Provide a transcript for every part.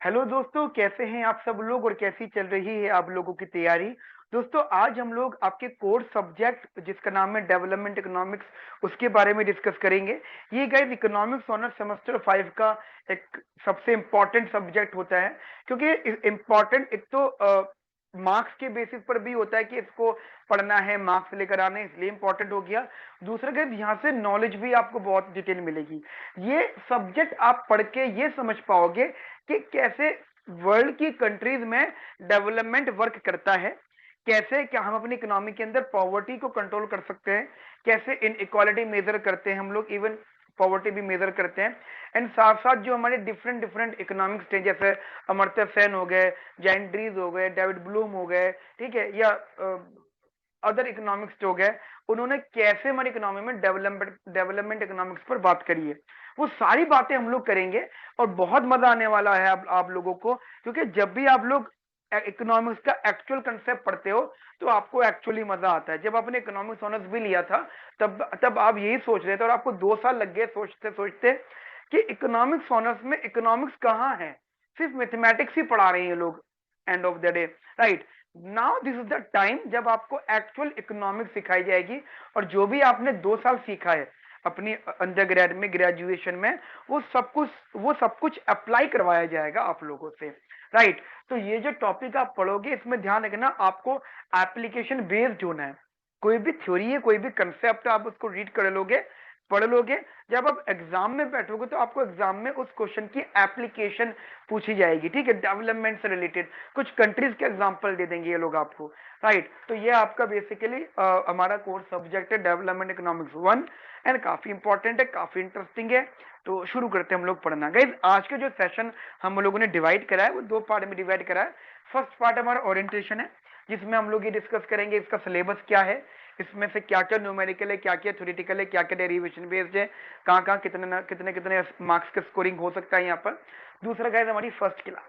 Hello दोस्तों, कैसे हैं आप सब लोग और कैसी चल रही है आप लोगों की तैयारी। दोस्तों, आज हम लोग आपके कोर्स सब्जेक्ट जिसका नाम है डेवलपमेंट इकोनॉमिक्स, उसके बारे में डिस्कस करेंगे। ये गाइस इकोनॉमिक्स ऑनर सेमेस्टर 5 का एक सबसे इम्पोर्टेंट सब्जेक्ट होता है, क्योंकि इम्पोर्टेंट एक तो मार्क्स के बेसिस पर भी होता है कि इसको पढ़ना है, मार्क्स लेकर आने, इसलिए इंपॉर्टेंट हो गया। दूसरा गाइस यहाँ से नॉलेज भी आपको बहुत डिटेल मिलेगी। ये सब्जेक्ट आप पढ़ के ये समझ पाओगे कि कैसे वर्ल्ड की कंट्रीज में डेवलपमेंट वर्क करता है, कैसे क्या हम अपनी इकोनॉमी के अंदर पॉवर्टी को कंट्रोल कर सकते हैं, कैसे इन इक्वालिटी मेजर करते हैं हम लोग, इवन पॉवर्टी भी मेजर करते हैं। एंड साथ साथ जो हमारे डिफरेंट डिफरेंट इकोनॉमिक स्टेज जैसे अमर्त्य सेन हो गए, जैन ड्रीज हो गए, डेविड ब्लूम हो गए, ठीक है, या अदर इकोनॉमिक्स हो गए, उन्होंने कैसे हमारी इकोनॉमी में डेवलपमेंट इकोनॉमिक्स पर बात करी है, वो सारी बातें हम लोग करेंगे। और बहुत मजा आने वाला है आप लोगों को, क्योंकि जब भी आप लोग इकोनॉमिक्स का एक्चुअल कंसेप्ट पढ़ते हो तो आपको एक्चुअली मजा आता है। जब आपने इकोनॉमिक्स ऑनर्स भी लिया था तब आप यही सोच रहे थे, और आपको 2 साल लग गए सोचते सोचते कि इकोनॉमिक्स ऑनर्स में इकोनॉमिक्स कहाँ है, सिर्फ मैथमेटिक्स ही पढ़ा रहे हैं लोग and of the day, right. Now this is the time जब आपको एक्चुअल इकोनॉमिक्स सिखाई जाएगी, और जो भी आपने 2 साल सीखा है अपनी अंडर ग्रेड में, ग्रेजुएशन में, वो सब कुछ अप्लाई करवाया जाएगा आप लोगों से, राइट। तो ये जो टॉपिक आप पढ़ोगे इसमें ध्यान रखना, आपको एप्लीकेशन बेस्ड होना है। कोई भी थ्योरी है, कोई भी कंसेप्ट आप उसको रीड कर लोगे, पढ़ लोगे, जब आप एग्जाम में बैठोगे तो आपको एग्जाम में उस क्वेश्चन की एप्लीकेशन पूछी जाएगी, ठीक है, डेवलपमेंट से रिलेटेड कुछ कंट्रीज के एग्जांपल दे देंगे ये लोग आपको, राइट। तो ये आपका बेसिकली हमारा कोर्स सब्जेक्ट है डेवलपमेंट इकोनॉमिक्स 1, एंड काफी इंपॉर्टेंट है, काफी इंटरेस्टिंग है। तो शुरू करते हैं हम लोग पढ़ना। गाइज, आज का जो सेशन हम लोगों ने डिवाइड करा है वो 2 पार्ट में डिवाइड करा है। फर्स्ट पार्ट हमारा ओरिएंटेशन है, जिसमें हम लोग ये डिस्कस करेंगे इसका सिलेबस क्या है, इसमें से क्या क्या न्यूमेरिकल है, क्या क्या थ्योरेटिकल है, क्या क्या डेरिवेशन बेस्ड है, कहाँ कहाँ कितने कितने कितने मार्क्स का स्कोरिंग हो सकता है यहाँ पर। दूसरा गाइज हमारी फर्स्ट क्लास,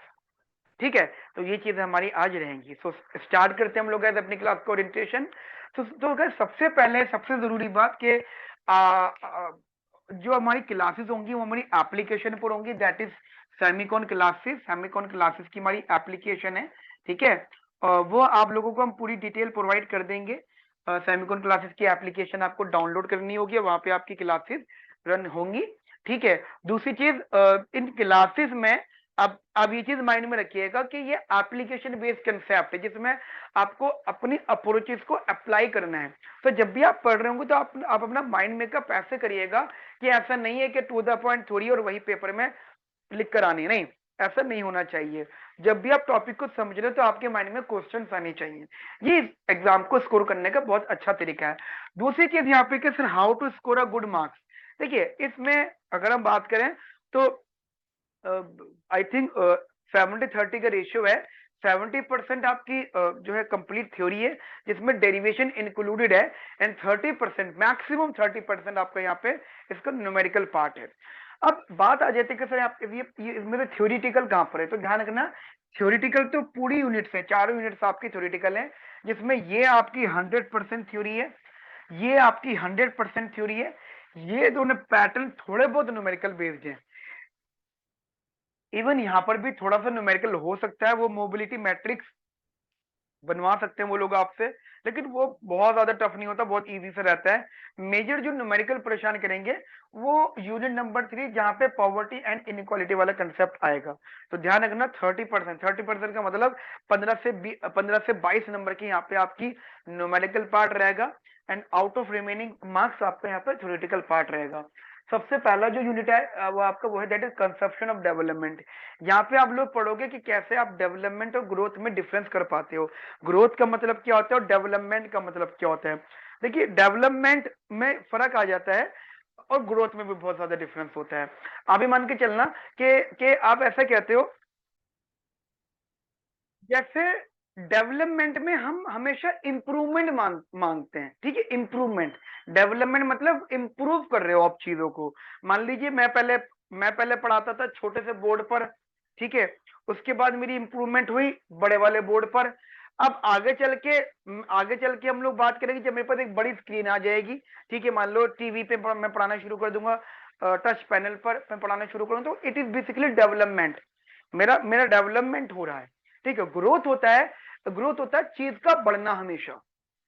ठीक है। तो ये चीजें हमारी आज रहेंगी। सो स्टार्ट करते हैं हम लोग अपनी क्लास का ओरिएंटेशन। तो गाइस सबसे पहले सबसे जरूरी बात कि जो हमारी क्लासेस होंगी वो हमारी एप्लीकेशन पर होंगी, that is Semicon classes. Semicon classes की हमारी एप्लीकेशन है, ठीक है। वो आप लोगों को हम पूरी डिटेल प्रोवाइड कर देंगे। सेमिकॉन क्लासेस की एप्लीकेशन आपको डाउनलोड करनी होगी, वहां पे आपकी क्लासेस रन होंगी, ठीक है। दूसरी चीज, इन क्लासेस में अब ये चीज माइंड में रखिएगा कि ये एप्लीकेशन बेस्ड कंसेप्ट है, जिसमें आपको अपनी अप्रोचेस को अप्लाई करना है। तो जब भी आप पढ़ रहे होंगे तो आप अपना माइंड मेकअप ऐसे करिएगा कि ऐसा नहीं है कि टू द पॉइंट थोड़ी और वही पेपर में लिख कर आनी, नहीं, ऐसा नहीं होना चाहिए। जब भी आप टॉपिक को समझ रहे हो तो आपके माइंड में क्वेश्चन आने चाहिए। ये एग्जाम को स्कोर करने का बहुत अच्छा तरीका है। दूसरी चीज यहाँ पे कि sir how to score a good marks. देखिए, इसमें अगर हम बात करें तो आई थिंक 70-30 का रेशियो है। 70% आपकी जो है कंप्लीट थ्योरी है, जिसमें डेरिवेशन इंक्लूडेड है, एंड 30%, मैक्सिमम 30% आपका यहाँ पे इसका न्यूमेरिकल पार्ट है। अब बात आ जाती है कि सर आप ये इसमें तो थ्योरिटिकल कहाँ पर है, तो ध्यान रखना, थ्योरिटिकल तो पूरी यूनिट्स है, चारों यूनिट्स आपकी थ्योरिटिकल है, जिसमें ये आपकी 100% थ्योरी है, ये आपकी 100% थ्योरी है। ये दोनों पैटर्न थोड़े बहुत न्यूमेरिकल बेस्ड हैं। इवन यहां पर भी थोड़ा सा न्यूमेरिकल हो सकता है, वो मोबिलिटी मैट्रिक्स बनवा सकते हैं वो लोग आपसे, लेकिन वो बहुत ज्यादा टफ नहीं होता, बहुत इजी से रहता है। मेजर जो न्यूमेरिकल परेशान करेंगे वो यूनिट नंबर 3, जहां पे पॉवर्टी एंड इनइक्वालिटी वाला कंसेप्ट आएगा। तो ध्यान रखना, 30% का मतलब 15 से 22 नंबर की यहाँ पे आपकी न्यूमेरिकल पार्ट रहेगा, and out of remaining marks आपका यहाँ पे थ्योरेटिकल पार्ट रहेगा। सबसे पहला जो यूनिट है वो है that is conception of development. यहाँ पे आप लोग पढ़ोगे कि कैसे आप डेवलपमेंट और ग्रोथ में डिफरेंस कर पाते हो। ग्रोथ का मतलब क्या होता है और डेवलपमेंट का मतलब क्या होता है। देखिए, डेवलपमेंट में फर्क आ जाता है और ग्रोथ में भी बहुत ज्यादा डिफरेंस होता है। आप ही मान के चलना कि आप ऐसा कहते हो, जैसे डेवलपमेंट में हम हमेशा इंप्रूवमेंट मांगते हैं, ठीक है, इंप्रूवमेंट। डेवलपमेंट मतलब इंप्रूव कर रहे हो आप चीजों को। मान लीजिए मैं पहले पढ़ाता था छोटे से बोर्ड पर, ठीक है, उसके बाद मेरी इंप्रूवमेंट हुई बड़े वाले बोर्ड पर। अब आगे चल के हम लोग बात करेंगे जब मेरे पास एक बड़ी स्क्रीन आ जाएगी, ठीक है, मान लो टीवी पे मैं पढ़ाना शुरू कर दूंगा, टच पैनल पर मैं पढ़ाना शुरू करूँ, तो इट इज बेसिकली डेवलपमेंट। मेरा मेरा डेवलपमेंट हो रहा है, ठीक है। ग्रोथ होता है चीज का बढ़ना हमेशा,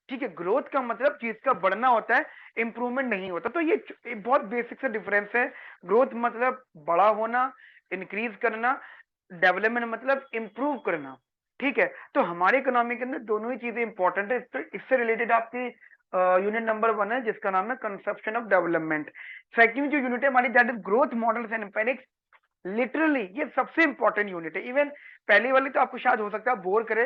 ठीक है। ग्रोथ का मतलब चीज का बढ़ना होता है, इंप्रूवमेंट नहीं होता। तो ये बहुत बेसिक सा डिफरेंस है। ग्रोथ मतलब बड़ा होना, इंक्रीज करना, डेवलपमेंट मतलब इंप्रूव करना, ठीक है। तो हमारे इकोनॉमी के अंदर दोनों ही चीजें इंपॉर्टेंट है। तो इससे रिलेटेड आपकी यूनिट नंबर 1 है जिसका नाम है कंसेप्शन ऑफ डेवलपमेंट। सेकंड जो यूनिट है हमारी that is growth models and empirics. Literally ये सबसे इंपॉर्टेंट यूनिट है। इवन पहली वाली तो आपको शायद हो सकता है बोर करे,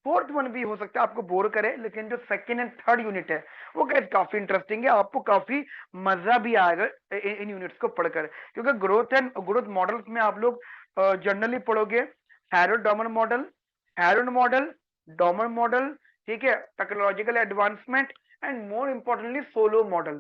फोर्थ वन भी हो सकता है आपको बोर करे, लेकिन जो सेकंड एंड थर्ड यूनिट है वो गाइस काफी इंटरेस्टिंग है। आपको काफी मजा भी आएगा इन यूनिट्स को पढ़कर, क्योंकि ग्रोथ मॉडल्स में आप लोग जनरली पढ़ोगे Harold Domar model, Domar model, ठीक है, technological advancement and more importantly Solow model,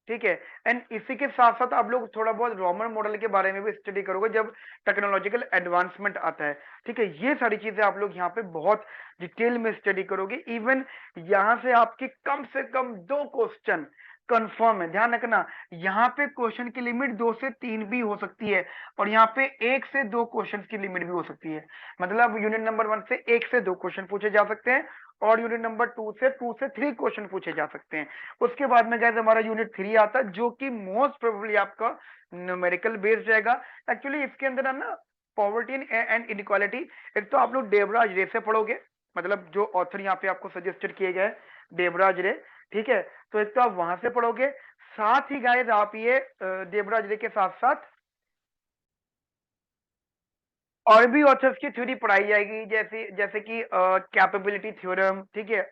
ठीक है। एंड इसी के साथ साथ आप लोग थोड़ा बहुत रॉमन मॉडल के बारे में भी स्टडी करोगे जब टेक्नोलॉजिकल एडवांसमेंट आता है, ठीक है। ये सारी चीजें आप लोग यहाँ पे बहुत डिटेल में स्टडी करोगे। इवन यहाँ से कम 2 क्वेश्चन कंफर्म है, ध्यान रखना। यहाँ पे क्वेश्चन की लिमिट 2 से 3 भी हो सकती है, और यहाँ पे 1 से 2 क्वेश्चन की लिमिट भी हो सकती है। मतलब यूनिट नंबर 1 से 1 से 2 क्वेश्चन पूछे जा सकते हैं, और यूनिट नंबर 2 से 3 क्वेश्चन पूछे जा सकते हैं। उसके बाद में गाइस हमारा यूनिट 3 आता है जो कि मोस्ट प्रोबेबली आपका न्यूमेरिकल बेस्ड रहेगा। एक्चुअली इसके अंदर है ना पॉवर्टी एंड इनइक्वालिटी। एक तो आप लोग देवराज रे से पढ़ोगे, मतलब जो ऑथर यहाँ पे आपको सजेस्टेड किए गए देवराज रे, ठीक है। तो एक तो आप वहां से पढ़ोगे, साथ ही गाइस आप ये देवराज रे के साथ साथ और भी ऑथर्स की थ्योरी पढ़ाई जाएगी, जैसे जैसे कि कैपेबिलिटी थ्योरम, ठीक है,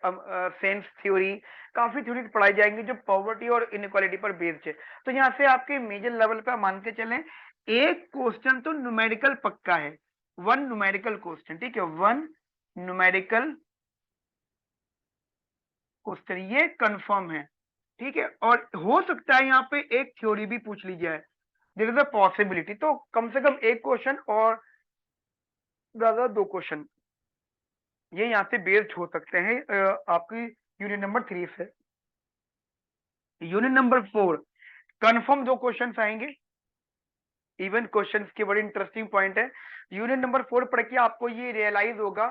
सेंस थ्योरी। काफी थ्योरी पढ़ाई जाएंगी जो पॉवर्टी और इनइक्वालिटी पर बेस्ड है। तो यहाँ से आपके मेजर लेवल पे मान के चलें एक क्वेश्चन तो न्यूमेरिकल पक्का है, 1 न्यूमेरिकल क्वेश्चन, ठीक है, 1 न्यूमेरिकल क्वेश्चन ये कंफर्म है, ठीक है। और हो सकता है यहाँ पे एक थ्योरी भी पूछ ली जाए, देयर इज अ पॉसिबिलिटी। तो कम से कम एक क्वेश्चन और ज्यादा 2 क्वेश्चन ये यहाँ से बेस्ड हो सकते हैं आपकी यूनिट नंबर 3 से। यूनिट नंबर 4 कंफर्म 2 क्वेश्चन आएंगे। इवन क्वेश्चंस के बड़े इंटरेस्टिंग पॉइंट है। यूनिट नंबर 4 पढ़ के आपको ये रियलाइज होगा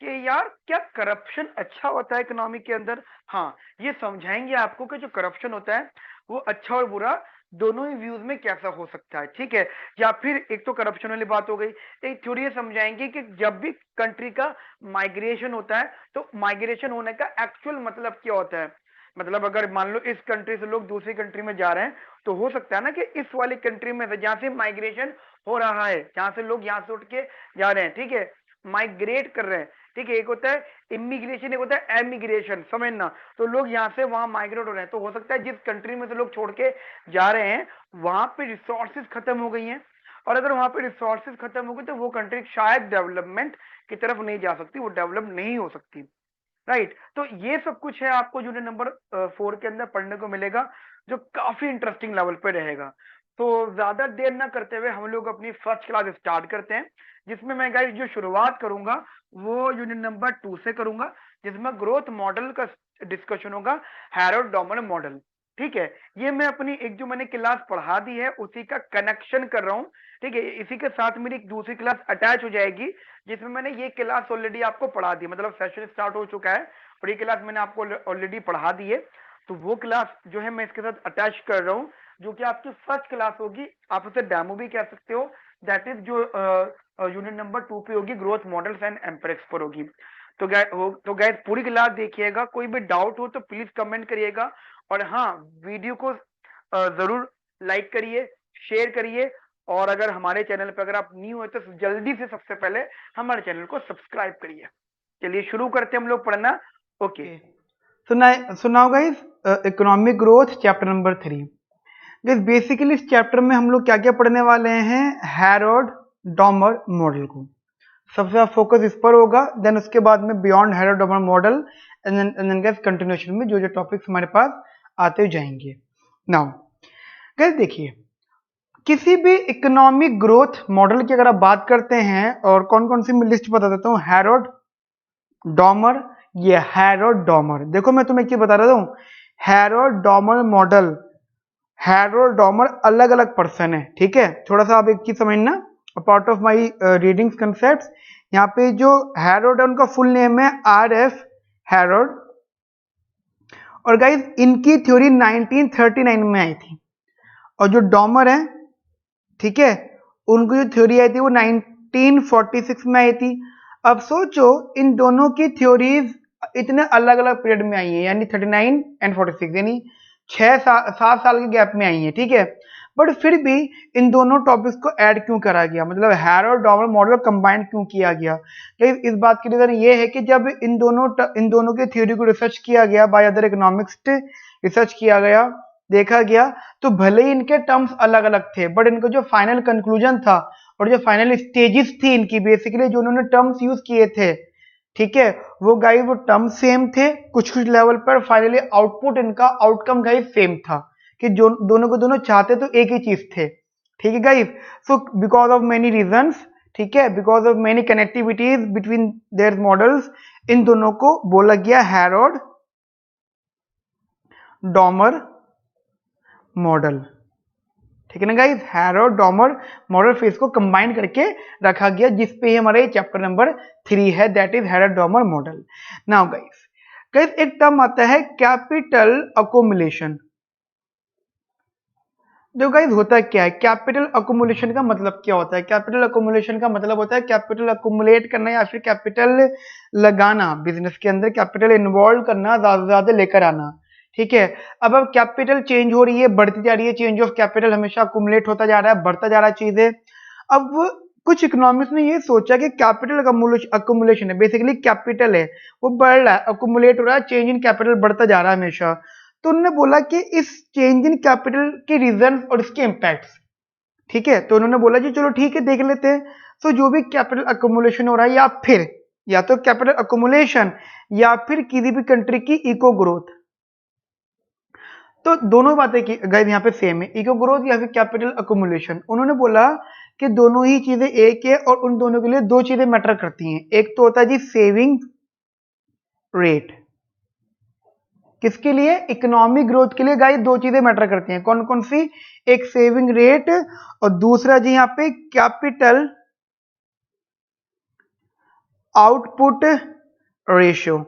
कि यार क्या करप्शन अच्छा होता है इकोनॉमी के अंदर। हाँ, ये समझाएंगे आपको कि जो करप्शन होता है वो अच्छा और बुरा दोनों ही व्यूज में कैसा हो सकता है, ठीक है। या फिर एक तो करप्शन वाली बात हो गई, एक थ्योरी ये समझाएंगे कि जब भी कंट्री का माइग्रेशन होता है तो माइग्रेशन होने का एक्चुअल मतलब क्या होता है। मतलब अगर मान लो इस कंट्री से लोग दूसरी कंट्री में जा रहे हैं, तो हो सकता है ना कि इस वाली कंट्री में से जहां से माइग्रेशन हो रहा है, जहां से लोग यहाँ से उठ के जा रहे हैं, ठीक है, माइग्रेट कर रहे हैं, ठीक है। एक होता है इमिग्रेशन, एक होता है एमिग्रेशन, समझना। तो लोग यहाँ से वहां माइग्रेट हो रहे हैं, तो हो सकता है जिस कंट्री में से लोग छोड़ के जा रहे हैं वहां पे रिसोर्सेज खत्म हो गई हैं, और अगर वहां पे रिसोर्सेज खत्म हो गई तो वो कंट्री शायद डेवलपमेंट की तरफ नहीं जा सकती, वो डेवलप नहीं हो सकती, राइट। तो ये सब कुछ है आपको यूनिट नंबर 4 के अंदर पढ़ने को मिलेगा, जो काफी इंटरेस्टिंग लेवल पे रहेगा। तो ज्यादा देर ना करते हुए हम लोग अपनी फर्स्ट क्लास स्टार्ट करते हैं, जिसमें मैं गाइस जो शुरुआत करूंगा वो यूनिट नंबर 2 से करूंगा, जिसमें ग्रोथ मॉडल का डिस्कशन होगा, हैरोल्ड डॉमर मॉडल, ठीक है। ये मैं अपनी एक जो मैंने क्लास पढ़ा दी है उसी का कनेक्शन कर रहा हूँ, ठीक है। इसी के साथ मेरी एक दूसरी क्लास अटैच हो जाएगी जिसमें मैंने ये क्लास ऑलरेडी आपको पढ़ा दी, मतलब सेशन स्टार्ट हो चुका है और ये क्लास मैंने आपको ऑलरेडी पढ़ा दी है। तो वो क्लास जो है मैं इसके साथ अटैच कर रहा हूँ, जो कि आपकी फर्स्ट क्लास होगी, आप उसे डेमो भी कह सकते हो। दैट इज जो यूनिट नंबर 2 पे होगी, ग्रोथ मॉडल्स एंड एम्पेरिक्स पर होगी। तो गाइस पूरी क्लास देखिएगा, कोई भी डाउट हो तो प्लीज कमेंट करिएगा, और हाँ, वीडियो को जरूर लाइक करिए, शेयर करिए, और अगर हमारे चैनल पर अगर आप न्यू हो तो जल्दी से सबसे पहले हमारे चैनल को सब्सक्राइब करिए। चलिए शुरू करते हैं हम लोग पढ़ना। ओके, सुनाओ guys, economic growth chapter number 3। Guys basically इस चैप्टर में हम लोग क्या क्या पढ़ने वाले हैं, हैरोल्ड डॉमर मॉडल को सबसे ज्यादा फोकस इस पर होगा। देन उसके बाद में beyond Harrod Domar model, and then guys continuation में जो जो टॉपिक्स हमारे पास आते जाएंगे। नाउ गाइस देखिए, किसी भी इकोनॉमिक ग्रोथ मॉडल की अगर आप बात करते हैं, और कौन कौन सी मैं लिस्ट बता देता हूँ, हैरोल्ड डॉमर, ये हैरोल्ड डॉमर। देखो मैं तुम्हें क्या बता रहा हूँ, Harold Domar model, Harold Domar अलग अलग पर्सन है, ठीक है। थोड़ा सा आप एक चीज समझना, part of my readings concept. यहाँ पे जो हैरोड है उनका फुल नेम है RF हैरोड, और गाइज इनकी थ्योरी 1939 में आई थी। और जो डॉमर है, ठीक है, उनको जो थ्योरी आई थी वो 1946 में आई थी। अब सोचो इन दोनों की थ्योरीज इतने अलग अलग पीरियड में आई है, यानी 39 एंड 46, यानी 7 साल के गैप में आई है, ठीक है। बट फिर भी इन दोनों टॉपिक्स को ऐड क्यों करा गया, मतलब हैरोड डॉमर मॉडल कंबाइन क्यों किया गया? इस बात की रीजन ये है कि जब इन दोनों की थ्योरी को रिसर्च किया गया, बाय अदर इकोनॉमिक्स रिसर्च किया गया, देखा गया, तो भले ही इनके टर्म्स अलग अलग थे, बट इनका जो फाइनल कंक्लूजन था और जो फाइनल स्टेजेस थी इनकी, बेसिकली जो उन्होंने टर्म्स यूज किए थे, ठीक है, वो गाइस वो टर्म सेम थे, कुछ कुछ लेवल पर फाइनली आउटपुट इनका आउटकम गाइस सेम था, कि जो दोनों को दोनों चाहते तो एक ही चीज थे, ठीक है guys. So because of many reasons, ठीक है, because of many connectivities between their models, इन दोनों को बोला गया हैरोड डॉमर मॉडल, ठीक है ना guys. Herod Domar model face को कंबाइन करके रखा गया, जिसपे हमारे चैप्टर नंबर 3 है, that is Herod Domar model. Now guys एक टर्म आता है कैपिटल अकोमुलेशन। जो गाइस होता क्या है कैपिटल अकोमुलेशन का मतलब क्या होता है? कैपिटल अकोमुलेशन का मतलब होता है कैपिटल अकोमुलेट करना या फिर कैपिटल लगाना, बिजनेस के अंदर कैपिटल इन्वॉल्व करना, ज्यादा से ज्यादा लेकर आना, ठीक है। अब कैपिटल चेंज हो रही है, बढ़ती जा रही है, चेंज ऑफ कैपिटल हमेशा अकुमुलेट होता जा रहा है, बढ़ता जा रहा है चीजें। अब कुछ इकोनॉमिक्स ने ये सोचा कि कैपिटल अकुमुलेशन है, बेसिकली कैपिटल है वो बढ़ रहा है, अकुमुलेट हो रहा है, चेंज इन कैपिटल बढ़ता जा रहा है हमेशा। तो उन्होंने बोला कि इस चेंज इन कैपिटल के रीजन और इसके इम्पैक्ट्स, ठीक है, तो उन्होंने बोला जी चलो ठीक है देख लेते हैं। तो जो भी कैपिटल अकुमुलेशन हो रहा है, या तो कैपिटल अकुमुलेशन या फिर किसी भी कंट्री की इको ग्रोथ, तो दोनों बातें की गाइस यहाँ पे सेम है, इको ग्रोथ या फिर कैपिटल अकुमुलेशन। उन्होंने बोला कि दोनों ही चीजें एक है और उन दोनों के लिए दो चीजें मैटर करती हैं। एक तो होता है जी सेविंग रेट, किसके लिए? इकोनॉमिक ग्रोथ के लिए गाइस दो चीजें मैटर करती हैं, कौन कौन सी? एक सेविंग रेट और दूसरा जी यहाँ पे कैपिटल आउटपुट रेशियो।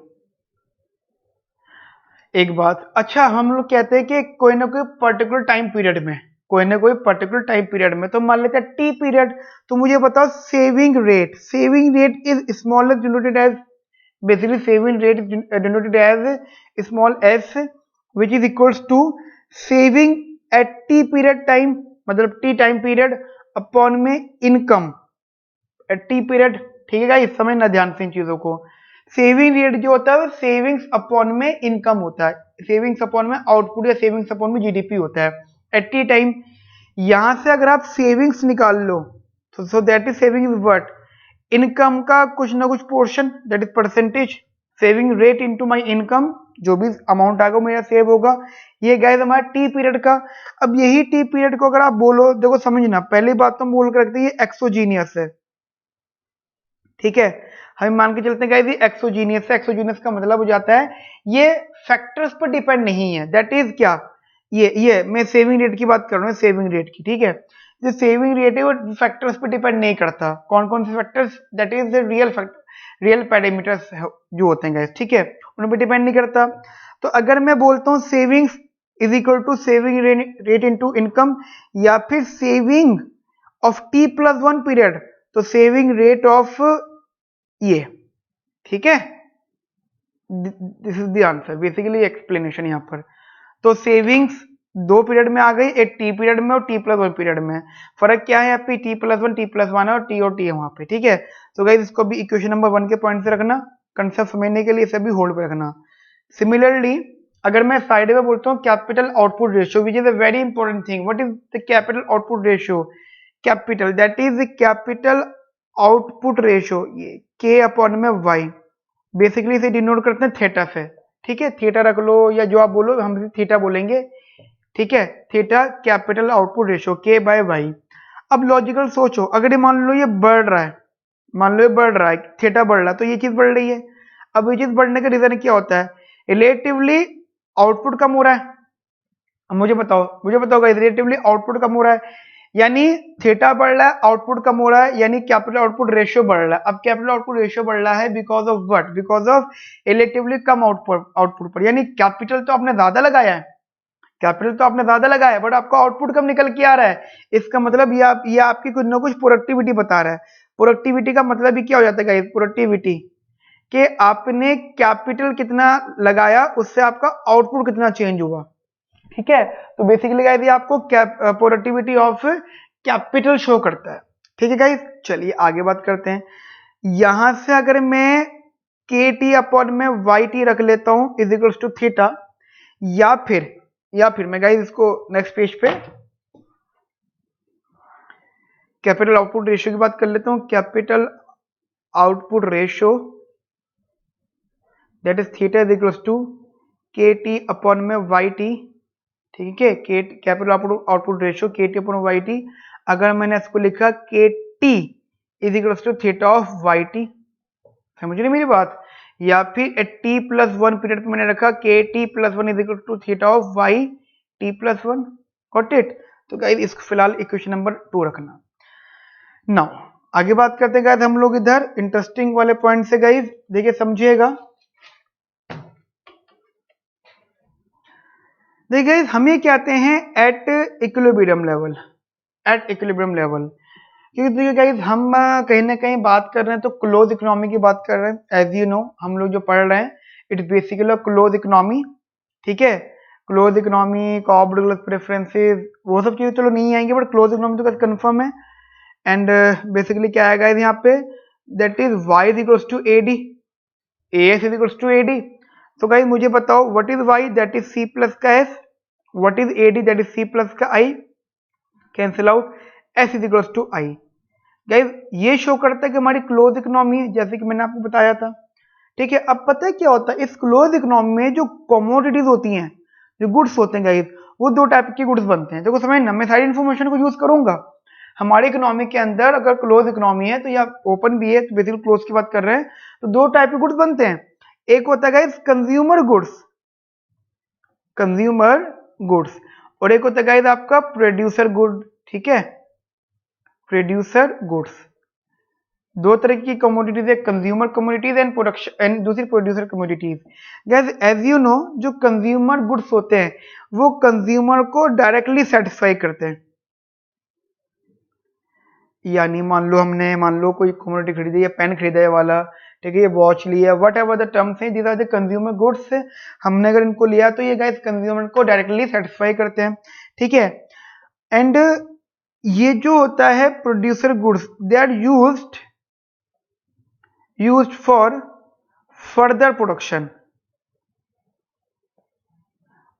एक बात, अच्छा हम लोग कहते हैं कि कोई ना कोई पर्टिकुलर टाइम पीरियड में, कोई ना कोई पर्टिकुलर टाइम पीरियड में, तो मान लेते हैं टी पीरियड, तो मुझे बताओ saving rate is smallest denoted as, basically saving rate denoted as small s, which is equals to saving at t period time, मतलब टी टाइम पीरियड अपॉन में इनकम एट टी पीरियड, ठीक है guys, समझना ध्यान से इन चीजों को। Saving rate जो होता है वो सेविंग्स अपॉन में इनकम होता है, सेविंग्स अपॉन में आउटपुट या सेविंग्स अपॉन में जीडीपी होता है एट टी टाइम। यहां से अगर आप सेविंग्स निकाल लो तो so that is saving is what, income का कुछ ना कुछ portion, that is percentage, saving rate into my income, जो भी अमाउंट आएगा मेरा सेव होगा। ये गाइस हमारा टी पीरियड का। अब यही टी पीरियड को अगर आप बोलो, देखो समझना, पहली बात तो हम बोल कर रखते हैं ये एक्सोजीनियस है, ठीक है, हम मान के चलते हैं गाइस ये एक्सोजीनियस है। एक्सोजीनियस का मतलब हो जाता है ये फैक्टर्स पर डिपेंड नहीं है, दैट इज क्या, ये मैं सेविंग रेट की बात कर रहा हूँ, सेविंग रेट की, ठीक है। जो सेविंग रेट है वो फैक्टर्स पर डिपेंड नहीं करता, कौन कौन से factors, that is the real parameters जो होते हैं गाइस, ठीक है, उन पर डिपेंड नहीं करता। तो अगर मैं बोलता हूँ savings is equal to saving rate into income, या फिर saving of t plus one period, तो सेविंग रेट ऑफ ये, ठीक है, this is the answer, basically explanation यहाँ पर। तो सेविंग्स दो पीरियड में आ गई, एक टी पीरियड में और टी प्लस वन पीरियड में। फर्क क्या है यहाँ पे, टी प्लस वन है और टी है वहां पे, ठीक है। तो गाइस इसको भी इक्वेशन नंबर 1 के पॉइंट से रखना, कंसेप्ट समझने के लिए इसे भी होल्ड पे रखना। सिमिलरली अगर मैं साइड में बोलता हूँ capital output ratio, which is a very important thing, what is the capital output ratio? Capital that is capital output ratio, ये के अपॉन में वाई, बेसिकली इसे डिनोट करते हैं थीटा से, ठीक है, थीटा रख लो या जो आप बोलो, हम थीटा बोलेंगे, ठीक है, theta capital output ratio K by Y. अब लॉजिकल सोचो, अगर ये मान लो ये बढ़ रहा है, मान लो ये बढ़ रहा है, थीटा बढ़ रहा है, तो ये चीज बढ़ रही है। अब ये चीज बढ़ने का रीजन क्या होता है? रिलेटिवली आउटपुट कम हो रहा है। अब मुझे बताओ गाइस, रिलेटिवली आउटपुट कम हो रहा है, यानी थीटा बढ़ रहा है, आउटपुट कम हो रहा है, यानी कैपिटल आउटपुट रेशियो बढ़ रहा है। अब कैपिटल आउटपुट रेशियो बढ़ रहा है because of what? Because of relatively come output पर, यानी कैपिटल तो आपने ज्यादा लगाया है, कैपिटल तो आपने ज्यादा लगाया है, बट आपका आउटपुट कम निकल के आ रहा है। इसका मतलब ये आपकी कुछ ना कुछ प्रोडक्टिविटी बता रहा है। प्रोडक्टिविटी का मतलब ही क्या हो जाता है गाइस? प्रोडक्टिविटी कि आपने कैपिटल कितना लगाया, उससे आपका आउटपुट कितना चेंज हुआ। ठीक है, तो बेसिकली गाइस ये आपको प्रोडक्टिविटी ऑफ कैपिटल शो करता है। ठीक है गाइस, चलिए आगे बात करते हैं। यहां से अगर मैं के टी अपॉन में वाई टी रख लेता हूं इज इक्वल्स टू थीटा, या फिर मैं गाइस इसको नेक्स्ट पेज पे कैपिटल आउटपुट रेशियो की बात कर लेता हूं। Capital output ratio that is theta is equals to K T upon में वाई टी। ठीक है, के capital output ratio K T upon Y T. अगर मैंने इसको लिखा K T is equals to theta of Y T, समझ रहे मेरी बात? या फिर टी प्लस वन पीरियड पे मैंने रखा K T plus one is equal to theta of Y T plus one. Got it? तो गाइस इसको फिलहाल इक्वेशन नंबर 2 रखना। नाउ आगे बात करते हैं गाइस हम लोग इधर इंटरेस्टिंग वाले पॉइंट से। गाइस देखिए समझिएगा, देखिए गाइस हम ये कहते हैं at equilibrium level, at equilibrium level. क्योंकि देखिए गाइस हम कहीं ना कहीं बात कर रहे हैं तो क्लोज इकोनॉमी की बात कर रहे हैं। एज यू नो हम लोग जो पढ़ रहे हैं इट्स बेसिकली क्लोज इकोनॉमी। ठीक है, close economy, Cobb Douglas preferences, वो सब चीजें चलो नहीं आएंगे, बट क्लोज इकोनॉमी तो कंफर्म है। एंड बेसिकली क्या आएगा यहाँ पे? That is Y is equals to A D, A S is equals to A D. तो गाइस मुझे बताओ what is Y? That is C plus का S. What is A D? That is C plus का I. Cancel out, S is equals to I. Guys ये show करता है कि हमारी क्लोज इकोनॉमी, जैसे कि मैंने आपको बताया था। ठीक है, अब पता है क्या होता है इस क्लोज इकोनॉमी में? जो कमोडिटीज होती हैं, जो गुड्स होते हैं गाइस, वो दो टाइप के गुड्स बनते हैं। देखो समझना, मैं सारी इन्फॉर्मेशन को यूज करूंगा। हमारी इकोनॉमी के अंदर अगर क्लोज इकोनॉमी है तो या ओपन भी है, तो बेसिकली क्लोज की बात कर रहे हैं, तो दो टाइप के गुड्स बनते हैं। एक होता है guys consumer goods, consumer goods, और एक होता है गाइस आपका प्रोड्यूसर गुड। ठीक है, प्रोड्यूसर गुड्स। दो तरह की कमोडिटीज है, consumer commodities and production, and दूसरी producer commodities. Guys as you know जो कंज्यूमर गुड्स होते हैं वो कंज्यूमर को डायरेक्टली सेटिस्फाई करते हैं। यानी मान लो कोई कमोडिटी खरीदी है, पेन खरीदा है वाला, ठीक है, ये वॉच लिया, वट एवर द टर्म्स है, these are the consumer goods. हमने अगर इनको लिया तो ये गाइस कंज्यूमर को डायरेक्टली सेटिस्फाई करते हैं। ठीक है, एंड ये जो होता है producer goods, they are used for further production,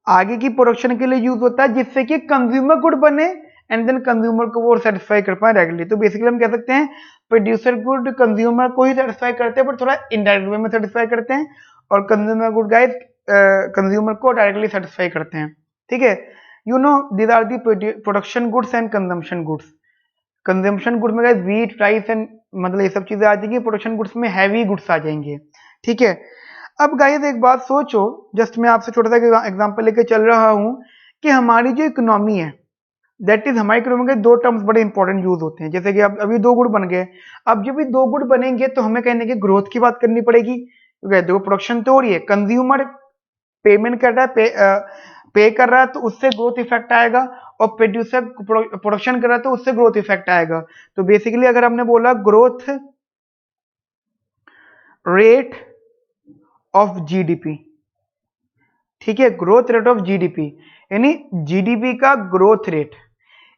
आगे की प्रोडक्शन के लिए यूज होता है, जिससे कि कंज्यूमर गुड बने एंड देन कंज्यूमर को वो सेटिस्फाई कर पाए डायरेक्टली। तो बेसिकली हम कह सकते हैं प्रोड्यूसर गुड कंज्यूमर को ही सेटिस्फाई करते हैं, बट थोड़ा इनडायरेक्ट वे में सेटिस्फाई करते हैं, और कंज्यूमर गुड गाइस कंज्यूमर को डायरेक्टली सेटिस्फाई करते हैं। ठीक है, you know these are the production goods and consumption goods. Consumption goods में गाइस व्हीट, राइस एंड मतलब ये सब चीजें आ जाएंगी, प्रोडक्शन गुड्स में हैवी गुड्स आ जाएंगे। ठीक है, अब गाइस एक बात सोचो, जस्ट मैं आपसे छोटा सा एग्जांपल लेके चल रहा हूं कि हमारी जो इकोनॉमी है, दैट इज हमारी इकोनॉमी के दो टर्म्स बड़े इंपॉर्टेंट यूज होते हैं। जैसे कि अब अभी दो गुड़ बन गए, अब जब भी दो गुड़ बनेंगे तो हमें कहने की ग्रोथ की बात करनी पड़ेगी, क्योंकि देखो प्रोडक्शन तो हो रही है, कंज्यूमर पेमेंट कर रहा है, पे कर रहा है, तो उससे ग्रोथ इफेक्ट आएगा, और प्रोड्यूसर प्रोडक्शन कर रहा है तो उससे ग्रोथ इफेक्ट आएगा। तो बेसिकली अगर हमने बोला ग्रोथ रेट ऑफ जीडीपी, ठीक है, ग्रोथ रेट ऑफ जीडीपी, यानी जीडीपी का ग्रोथ रेट।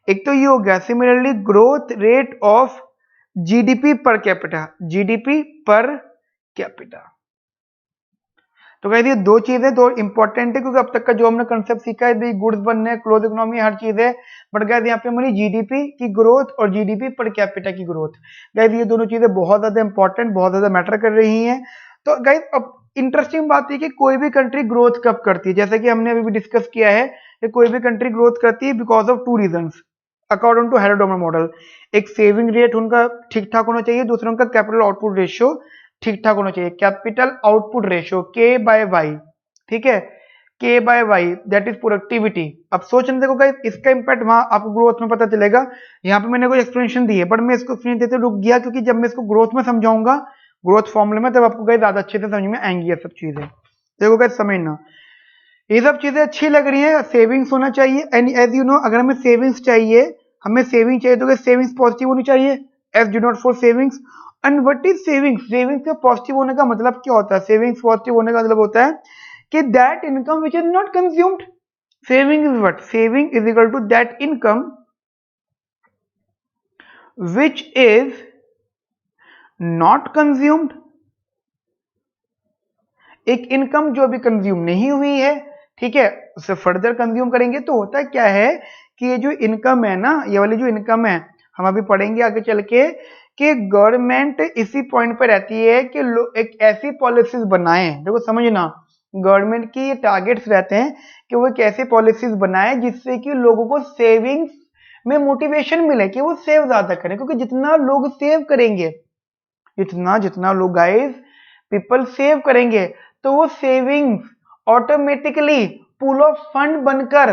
एक तो ये हो गया, similarly growth rate of GDP per capita, GDP per capita. तो कहते हैं दो चीजें दो इंपॉर्टेंट है, क्योंकि अब तक का जो हमने कंसेप्ट सीखा है भाई गुड्स बनने, क्लोज इकोनॉमी, हर चीज है, बट गाइस यहाँ पे हमारी जीडीपी की ग्रोथ और जीडीपी पर कैपिटा की ग्रोथ, गाइस ये दोनों चीजें बहुत ज्यादा इंपॉर्टेंट, बहुत ज्यादा मैटर कर रही हैं। तो गाइस अब इंटरेस्टिंग बात है कि कोई भी कंट्री ग्रोथ कब करती है, जैसा कि हमने अभी भी डिस्कस किया है कि कोई भी कंट्री ग्रोथ करती है because of two reasons according to Harrod Domar model. एक सेविंग रेट उनका ठीक ठाक होना चाहिए, दूसरा उनका कैपिटल आउटपुट रेशियो ठीक ठाक होना चाहिए, capital output ratio K by Y. ठीक है, k by Y that is productivity. अब सोचने देखो गाइस, इसका इंपैक्ट वहां आपको ग्रोथ में पता चलेगा। यहाँ पे मैंने कोई एक्सप्लेनेशन दी है बट मैं इसको एक्सप्लेन देते रुक गया, क्योंकि जब मैं इसको ग्रोथ में समझाऊंगा, ग्रोथ फॉर्मूले में, तब आपको गाइस ज्यादा अच्छे से समझ में आएंगी ये सब चीजें। देखो गाइस समझना, ये सब चीजें अच्छी लग रही है, सेविंग्स होना चाहिए। एंड एज यू नो, अगर हमें सेविंग्स चाहिए, तो सेविंग्स पॉजिटिव होनी चाहिए, as do not for savings. And what is savings? Savings का पॉजिटिव होने का मतलब क्या होता है? सेविंग्स पॉजिटिव होने का मतलब होता है कि that income which is not consumed. Saving is what? Saving is equal to that income which is not consumed. एक इनकम जो अभी कंज्यूम नहीं हुई है, ठीक है, उसे फर्दर कंज्यूम करेंगे तो होता क्या है कि ये जो इनकम है ना, ये वाली जो इनकम है, हम अभी पढ़ेंगे आगे चल के कि गवर्नमेंट इसी पॉइंट पे रहती है कि एक ऐसी पॉलिसीज बनाए। देखो समझना, गवर्नमेंट की ये टारगेट्स रहते हैं कि वो एक ऐसी पॉलिसीज बनाए जिससे कि लोगों को सेविंग्स में मोटिवेशन मिले कि वो सेव ज्यादा करें, क्योंकि जितना लोग सेव करेंगे, जितना लोग गाइस पीपल सेव करेंगे, तो वो savings automatically pool of fund बनकर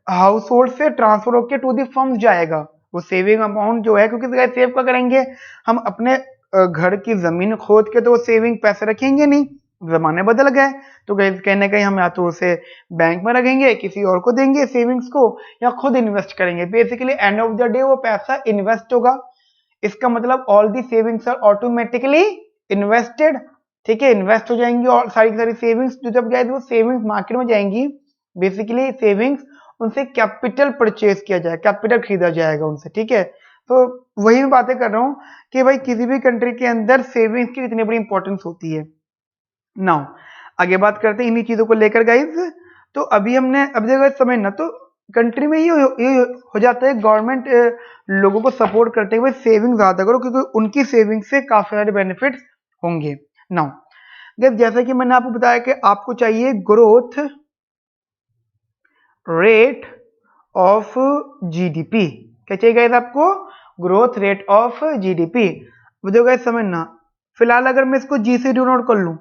हाउस होल्ड से ट्रांसफर होकर टू दी फर्म्स जाएगा। वो सेविंग अमाउंट जो है, क्योंकि सेव क्या करेंगे हम? अपने घर की जमीन खोद के तो वो सेविंग पैसे रखेंगे नहीं, जमाने बदल गए, तो कहीं ना कहीं हम या तो उसे बैंक में रखेंगे, किसी और को देंगे सेविंग्स को, या खुद इन्वेस्ट करेंगे। Basically end of the day वो पैसा इन्वेस्ट होगा। इसका मतलब all the savings are automatically invested, ठीक है, इन्वेस्ट हो जाएंगी। और सारी सारी सेविंग्स जो जब गए वो सेविंग्स मार्केट में जाएंगी, बेसिकली सेविंग्स उनसे कैपिटल परचेज किया जाएगा, कैपिटल खरीदा जाएगा उनसे, ठीक है। तो वही मैं बातें कर रहा हूं कि भाई किसी भी कंट्री के अंदर सेविंग्स की इतनी बड़ी इंपॉर्टेंस होती है। नाउ आगे बात करते हैं इन्हीं चीजों को लेकर गाइज। तो अभी देखो समझना, तो कंट्री में ये हो जाता है, गवर्नमेंट लोगों को सपोर्ट करते हुए सेविंग ज्यादा करो, क्योंकि उनकी सेविंग से काफी सारे बेनिफिट्स होंगे। नाउ गाइस, जैसा कि मैंने आपको बताया कि आपको चाहिए ग्रोथ रेट ऑफ जीडीपी। क्या चाहिए गाइस आपको? Growth rate of GDP. देखो गाइस समझना, फिलहाल अगर मैं इसको जी से डिनोट कर लूं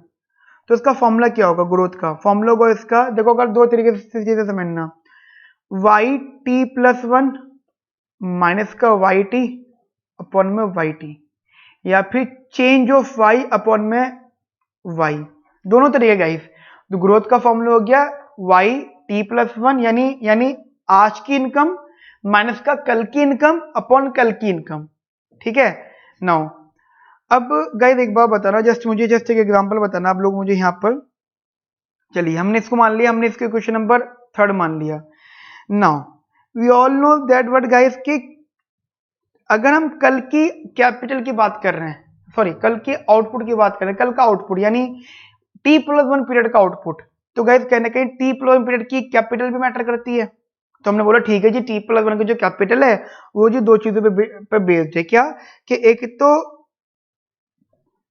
तो इसका फॉर्मूला क्या होगा? ग्रोथ का फॉर्मूला होगा इसका, देखो अगर दो तरीके से चीजें समझना, Y T plus one minus का वाई टी अपॉन में वाई टी, या फिर चेंज ऑफ वाई अपॉन में वाई, दोनों तरीके गाइस। तो ग्रोथ का फॉर्मूला हो गया वाई टी प्लस वन, यानी आज की इनकम माइनस का कल की इनकम अपॉन कल की इनकम, ठीक है। नाउ अब गाइस एक बात बताना, मुझे एक एग्जांपल बताना आप लोग मुझे यहाँ पर। चलिए हमने इसको मान लिया, हमने इसके क्वेश्चन नंबर 3 मान लिया। Now we all know that what guys कि अगर हम कल की कैपिटल की बात कर रहे हैं, सॉरी कल की आउटपुट की बात कर रहे हैं, कल का आउटपुट यानी टी प्लस वन पीरियड का आउटपुट, तो गाइस कहने कहीं टी प्लस वन पीरियड की कैपिटल भी मैटर करती है। तो हमने बोला ठीक है जी, टी प्लस वन की जो कैपिटल है वो जी दो चीजों पे बेस्ड है। क्या कि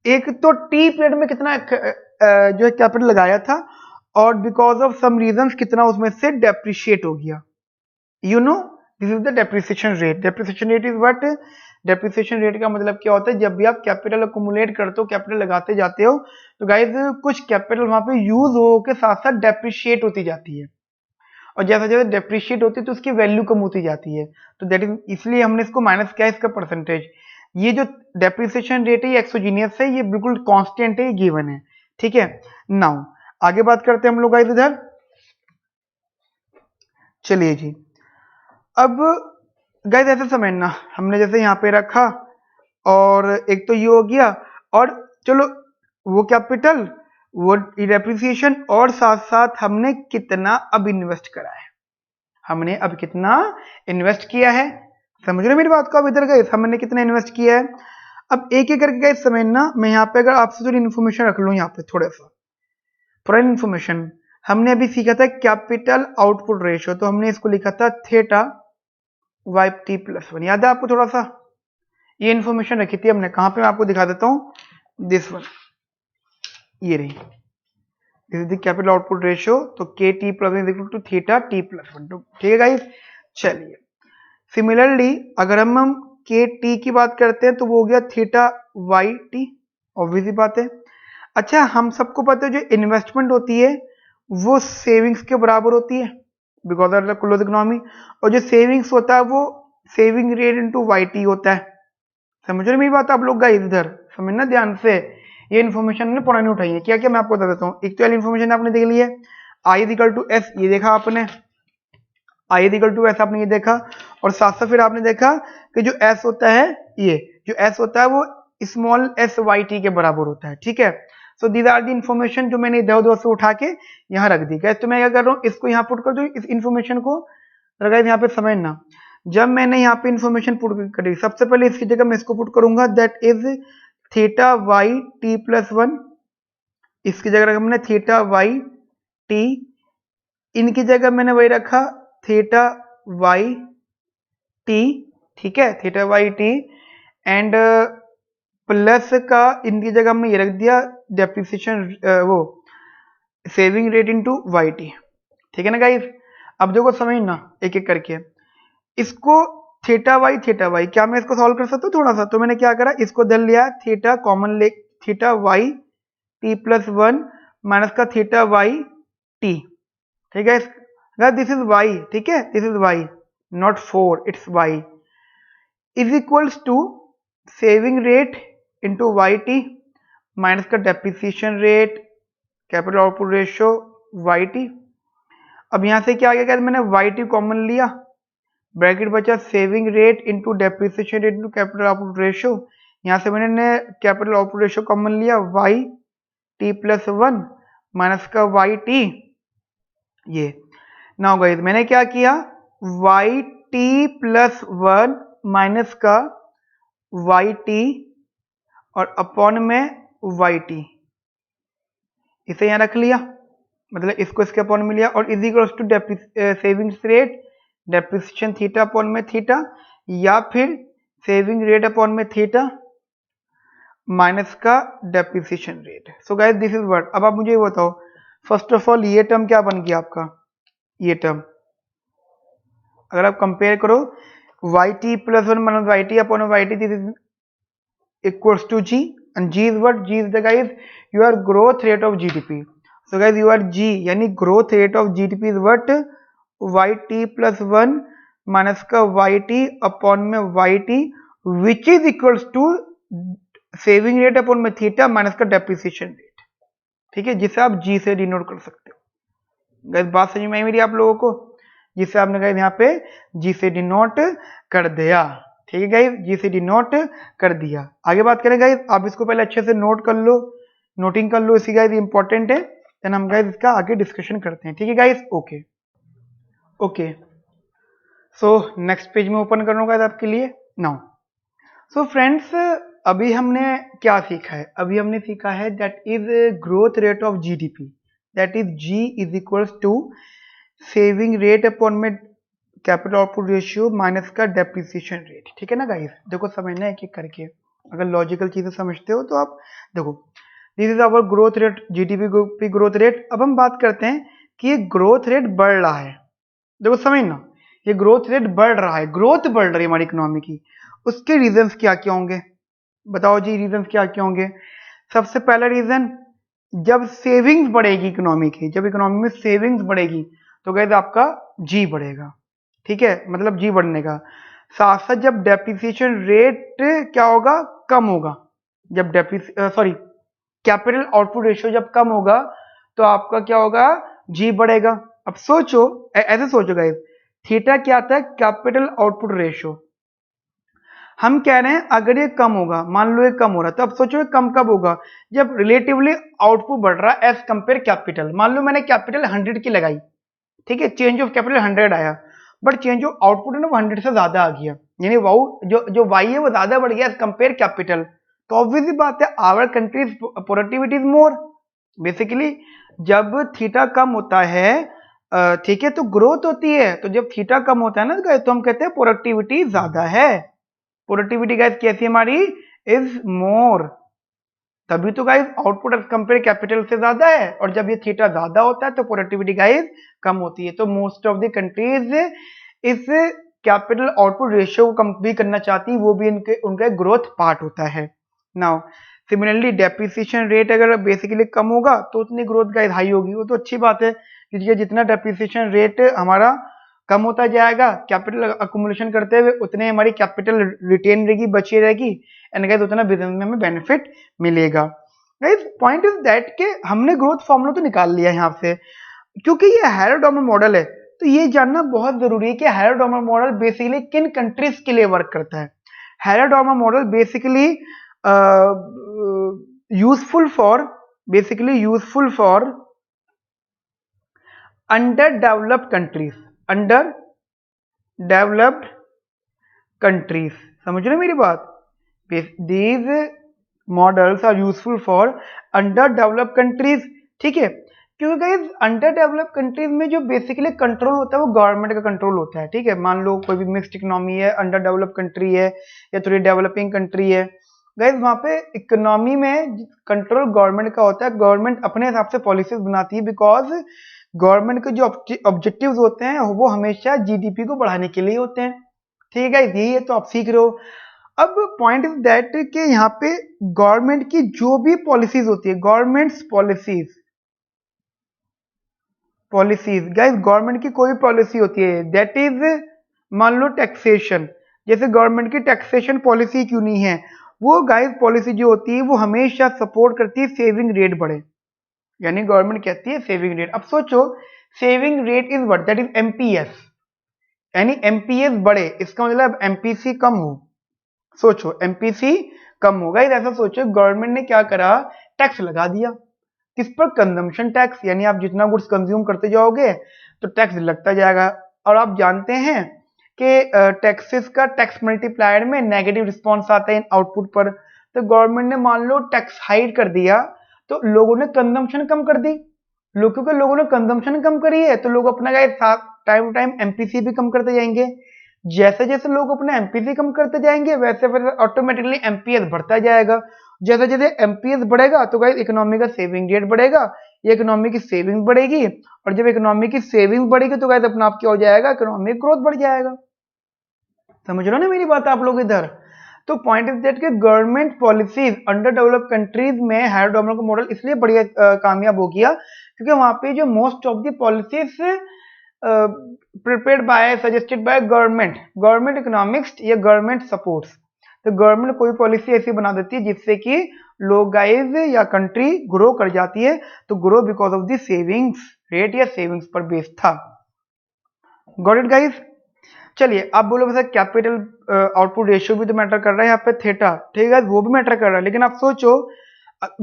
एक तो टी पीरियड में कितना जो है कैपिटल लगाया था, और बिकॉज ऑफ सम रीजंस कितना उसमें से डेप्रिशिएट हो गया। You know this is the depreciation rate. Depreciation rate is what? Depreciation rate का मतलब क्या होता है? जब भी आप कैपिटल अकुमुलेट करते हो, कैपिटल लगाते जाते हो, तो गाइस कुछ कैपिटल वहां पे यूज हो के साथ साथ डेप्रिशिएट होती जाती है, और जैसे जैसे डेप्रिशिएट होती है तो उसकी वैल्यू कम होती जाती है। तो दैट इज, इसलिए हमने इसको माइनस किया इसका परसेंटेज। ये जो डेप्रिसिएशन रेट है ये एक्सोजीनियस है, ये बिल्कुल कांस्टेंट है, ये गिवन है, ठीक है। नाउ आगे बात करते हैं हम लोग गाइस इधर। चलिए जी, अब गाइस ऐसे समझना, हमने जैसे यहाँ पे रखा, और एक तो ये हो गया, और चलो वो कैपिटल, वो डेप्रिसिएशन, और साथ साथ हमने कितना अब इन्वेस्ट करा है, हमने अब कितना इन्वेस्ट किया है। समझ रहे मेरी बात को? अब इधर गए हमने कितना इन्वेस्ट किया है। अब एक एक करके गाइस समझना, मैं यहाँ पे अगर आपसे थोड़ी इन्फॉर्मेशन रख लूँ, यहाँ पे थोड़ा इन्फॉर्मेशन, हमने अभी सीखा था कैपिटल आउटपुट रेशियो, तो हमने इसको लिखा था theta Y T plus one, याद है आपको? थोड़ा सा ये इन्फॉर्मेशन रखी थी हमने, कहां पे मैं आपको दिखा देता हूं, दिस वन, ये रही, this is the capital output ratio. तो K T plus one is equal to theta T plus one, ठीक है गाइस। चलिए सिमिलरली अगर हम के टी की बात करते हैं तो वो हो गया थीटा वाई टी, ऑब्वियस बात है। अच्छा हम सबको पता है जो इन्वेस्टमेंट होती है वो सेविंग्स के बराबर होती है because of the close economy, और जो सेविंग्स होता है वो सेविंग रेट इनटू वाईटी होता है। समझ रहे मेरी बात आप लोग गाइस, इधर समझना ध्यान से, ये इन्फॉर्मेशन ने पुरानी उठाई है। क्या क्या मैं आपको बता देता हूँ। एक तो इन्फॉर्मेशन आपने देख ली है, I is equal to S, ये देखा आपने, I is equal to S आपने ये देखा, और साथ साथ फिर आपने देखा कि जो एस होता है, ये जो एस होता है वो स्मॉल एस वाई टी के बराबर होता है। ठीक है, so these are the information जो मैंने इधर उधर से उठा के यहाँ रख दी। गैस तो मैं क्या कर रहा हूँ, इसको यहाँ पुट कर दूँ, इस इन्फॉर्मेशन को गाइस यहाँ पे समझना। जब मैंने यहाँ पे इन्फॉर्मेशन पुट करी, सबसे पहले इसकी जगह मैं इसको पुट करूंगा, that is theta Y T plus 1, इसकी जगह रखा मैंने थीटा वाई टी, इनकी जगह मैंने वही रखा थीटा वाई टी। ठीक है, theta Y T, and plus का इनकी जगह में ये रख दिया डेप्रिसिएशन वो saving rate into Y T. ठीक है ना गाइस, अब देखो समझना एक एक करके इसको, थीटा वाई क्या मैं इसको सॉल्व कर सकता हूँ थोड़ा सा, तो मैंने क्या करा, इसको धर लिया थीटा कॉमन ले, theta Y T plus 1 minus का थीटा वाई टी। ठीक है, दिस इज वाई, ठीक है, this is Y not 4, it's Y is equals to saving rate into Y T minus का depreciation rate capital output ratio Y T. अब यहां से क्या आ गया, मैंने वाई टी कॉमन लिया, ब्रैकेट बचा saving rate into depreciation rate into capital output ratio, यहां से मैंने कैपिटल आउटपुट रेशियो कॉमन लिया वाई टी प्लस 1 माइनस का वाई टी। ये नाउ गाइस मैंने क्या किया, वाई टी प्लस 1 माइनस का वाई टी और अपॉन में वाई टी, इसे यहां रख लिया, मतलब इसको इसके अपॉन में लिया, और is equals to savings rate depreciation theta upon में थीटा, या फिर सेविंग रेट अपॉन में थीटा माइनस का depreciation rate. So guys this is what. अब आप मुझे ये बताओ, फर्स्ट ऑफ ऑल ये टर्म क्या बन गया आपका, ये टर्म अगर आप कंपेयर करो Y T plus 1 minus Y T upon Y T, this is equals to G, and G is what, G is the guys your growth rate of GDP. So guys your G यानी growth rate of GDP is what, Y T plus 1 minus का Y T upon में Y T, which is equals to saving rate upon में theta minus का depreciation rate. ठीक है, जिसे आप जी से डिनोट कर सकते हो। गाइस बात समझ में आई मेरी आप लोगों को, जिसे आपने गाइस यहाँ पे जी से डिनोट कर दिया। ठीक है गाइस, जी से डिनोट कर दिया। आगे बात करें गाइस, आप इसको पहले अच्छे से नोट कर लो, नोटिंग कर लो, इसी गाइस इंपॉर्टेंट है, देन हम गाइस इसका आगे डिस्कशन करते हैं। ठीक है guys, okay okay. So next page में ओपन करूंगा गाइस आपके लिए नाउ। सो फ्रेंड्स अभी हमने क्या सीखा है, अभी हमने सीखा है that is growth rate of GDP, that is G is equals to saving rate upon में कैपिटल आउटपुट रेशियो माइनस का डेप्रिसिएशन रेट। ठीक है ना गाइस, देखो समझना है एक एक करके, अगर लॉजिकल चीजें समझते हो तो आप देखो, this is our growth rate, GDP growth rate. अब हम बात करते हैं कि ये ग्रोथ रेट बढ़ रहा है, देखो समझना, ये ग्रोथ रेट बढ़ रहा है, ग्रोथ बढ़ रही है हमारी इकोनॉमी की, उसके रीजंस क्या क्या होंगे, बताओ जी रीजंस क्या क्या होंगे। सबसे पहला रीजन, जब सेविंग्स बढ़ेगी इकोनॉमी की, जब इकोनॉमी में सेविंग्स बढ़ेगी तो गाइस आपका जी बढ़ेगा। ठीक है, मतलब जी बढ़ने का, साथ साथ जब डेप्रिसिएशन रेट क्या होगा, कम होगा, जब सॉरी कैपिटल आउटपुट रेशियो जब कम होगा तो आपका क्या होगा, जी बढ़ेगा। अब सोचो, ऐसे सोचो गाइस, थीटा क्या आता है, कैपिटल आउटपुट रेशियो। हम कह रहे हैं अगर ये कम होगा, मान लो ये कम हो रहा है, तो अब सोचो कम कब होगा, जब रिलेटिवली आउटपुट बढ़ रहा है एज कंपेयर कैपिटल। मान लो मैंने कैपिटल 100 की लगाई, ठीक है, चेंज ऑफ कैपिटल 100 आया, बट चेंज ऑफ आउटपुट है ना वो 100 से ज्यादा आ गया, यानी वाउ जो वाई है वो ज्यादा बढ़ गया एज कंपेयर कैपिटल, तो ऑब्वियसली बात है our country's productivity is more. Basically जब थीटा कम होता है, ठीक है, तो ग्रोथ होती है, तो जब थीटा कम होता है ना तो हम कहते हैं प्रोडक्टिविटी ज्यादा है। प्रोडक्टिविटी गाइस कैसी हमारी, इज मोर, तभी तो guys output as compare capital से ज्यादा है, और जब ये थीटा ज्यादा होता है तो प्रोडक्टिविटी गाइस कम होती है। तो मोस्ट ऑफ द कंट्रीज इस कैपिटल आउटपुट रेशियो को कम भी करना चाहती है, वो भी उनका ग्रोथ पार्ट होता है। नाउ सिमिलरली डेप्रिसिएशन रेट अगर बेसिकली कम होगा तो उतनी ग्रोथ गाइस हाई होगी। वो तो अच्छी बात है, क्योंकि जितना डेप्रिसिएशन रेट हमारा कम होता जाएगा कैपिटल अकुमुलेशन करते हुए, उतने हमारी कैपिटल रिटेन रहेगी, बची रहेगी, एंड गाइस उतना बिजनेस में हमें बेनिफिट मिलेगा। गाइस पॉइंट इज दैट कि हमने ग्रोथ फॉर्मूला तो निकाल लिया यहाँ से, क्योंकि ये हैरो-डॉमर मॉडल है तो ये जानना बहुत जरूरी है कि हैरो-डॉमर मॉडल बेसिकली किन कंट्रीज के लिए वर्क करता है। Harrod Domar model basically useful for underdeveloped countries. समझ रहे हो मेरी बात? These models are useful for underdeveloped countries. ठीक है, क्योंकि गाइस अंडर डेवलप्ड कंट्रीज में जो बेसिकली कंट्रोल होता है वो गवर्नमेंट का कंट्रोल होता है। ठीक है, मान लो कोई भी मिक्स्ड इकोनॉमी है, अंडर डेवलप्ड कंट्री है या थोड़ी डेवलपिंग कंट्री है, गाइस वहाँ पे इकोनॉमी में कंट्रोल गवर्नमेंट का होता है। गवर्नमेंट अपने हिसाब से पॉलिसीज बनाती है, बिकॉज गवर्नमेंट के जो ऑब्जेक्टिव्स होते हैं वो हमेशा जीडीपी को बढ़ाने के लिए होते हैं। ठीक है गाइस, यही है तो आप सीख रहे हो। अब पॉइंट इज दैट कि यहाँ पे गवर्नमेंट की जो भी पॉलिसीज होती है, गवर्नमेंट्स पॉलिसीज गाइस, गवर्नमेंट की कोई पॉलिसी होती है दैट इज, मान लो टैक्सेशन, जैसे गवर्नमेंट की टैक्सेशन पॉलिसी क्यों नहीं है, वो गाइस पॉलिसी जो होती है वो हमेशा सपोर्ट करती है सेविंग रेट बढ़े, यानी गवर्नमेंट कहती है सेविंग रेट। अब सोचो saving rate is what, that is MPS, यानी एमपीएस बढ़े, इसका मतलब एमपीसी कम हो। सोचो एमपीसी कम होगा, ऐसा सोचो गवर्नमेंट ने क्या करा, टैक्स लगा दिया किस पर, कंजम्पशन टैक्स, यानी आप जितना गुड्स कंज्यूम करते जाओगे तो टैक्स लगता जाएगा। और आप जानते हैं कि टैक्सेस का टैक्स मल्टीप्लायर में नेगेटिव रिस्पॉन्स आता है आउटपुट पर। तो गवर्नमेंट ने मान लो टैक्स हाइड कर दिया तो लोगों ने कंजम्पशन कम कर दी, क्योंकि लोगों ने कंजम्पशन कम करी है तो लोग अपना टाइम टू टाइम एमपीसी भी कम करते जाएंगे। जैसे जैसे लोग अपना एमपीसी कम करते जाएंगे वैसे वैसे ऑटोमेटिकली एमपीएस बढ़ता जाएगा। जैसे जैसे एमपीएस बढ़ेगा तो गाइस इकोनॉमी का सेविंग रेट बढ़ेगा, ये इकोनॉमी की सेविंग बढ़ेगी, और जब इकोनॉमी की सेविंग बढ़ेगी तो गाइस अपना आप क्या हो जाएगा, इकोनॉमिक ग्रोथ बढ़ जाएगा। समझ रहे हो ना मेरी बात आप लोग इधर? तो पॉइंट इज दैट कि government policies under developed countries में हैरो-डॉमर का मॉडल इसलिए बढ़िया कामयाब हो गया क्योंकि वहां पे जो most of the policies prepared by, suggested by government economics या गवर्नमेंट सपोर्ट्स। तो गवर्नमेंट कोई पॉलिसी ऐसी बना देती है जिससे कि लोग गाइज या कंट्री ग्रो कर जाती है, तो grow because of the savings rate या सेविंग्स पर बेस्ड था। Got it guys? चलिए आप बोलो वैसे कैपिटल आउटपुट रेशियो भी तो मैटर कर रहा है यहाँ पे, थीटा, ठीक है वो भी मैटर कर रहा है, लेकिन आप सोचो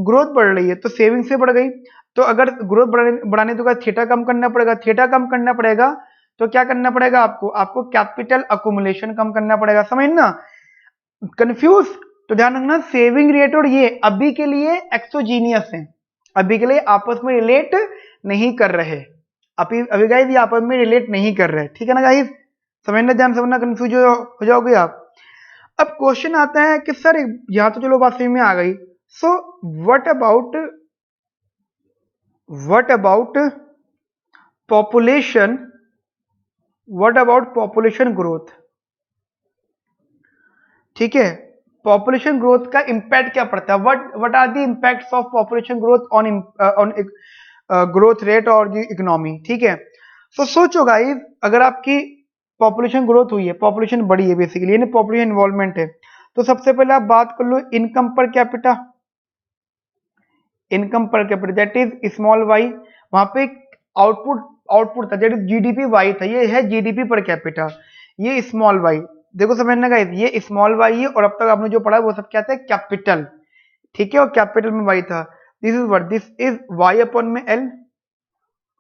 ग्रोथ बढ़ रही है तो सेविंग से बढ़ गई, तो अगर ग्रोथ बढ़ाने तो थीटा कम करना पड़ेगा, थीटा कम करना पड़ेगा तो क्या करना पड़ेगा आपको कैपिटल अकुमुलेशन कम करना पड़ेगा। समझ ना, कंफ्यूज? तो ध्यान रखना सेविंग रेट और ये अभी के लिए एक्सोजीनियस है, अभी के लिए आपस में रिलेट नहीं कर रहे, अभी गाइस ये आपस में रिलेट नहीं कर रहे, ठीक है ना गाइस? समझना, ध्यान समझना, कंफ्यूज हो जाओगे आप। अब क्वेश्चन आता है कि सर यहां तो चलो बात समझ में आ गई, so what about population, growth? ठीक है, पॉपुलेशन ग्रोथ का इंपैक्ट क्या पड़ता है, what are the impacts of population growth on growth rate और द इकोनॉमी? ठीक है, तो सोचो गाइस अगर आपकी पॉपुलेशन ग्रोथ हुई है, पॉपुलेशन बढ़ी है बेसिकली, यानी पॉपुलेशन इन्वॉल्वमेंट है, तो सबसे पहले आप बात कर लो income per capita, that is small Y, वहां पे आउटपुट था दैट इज जीडीपी वाई था, ये है जीडीपी पर कैपिटा, ये स्मॉल वाई। देखो समझना गाइस, ये स्मॉल वाई है और अब तक आपने जो पढ़ा है वो सब क्या था, कैपिटल, ठीक है, और कैपिटल में वाई था, दिस इज वाई अपॉन में एल।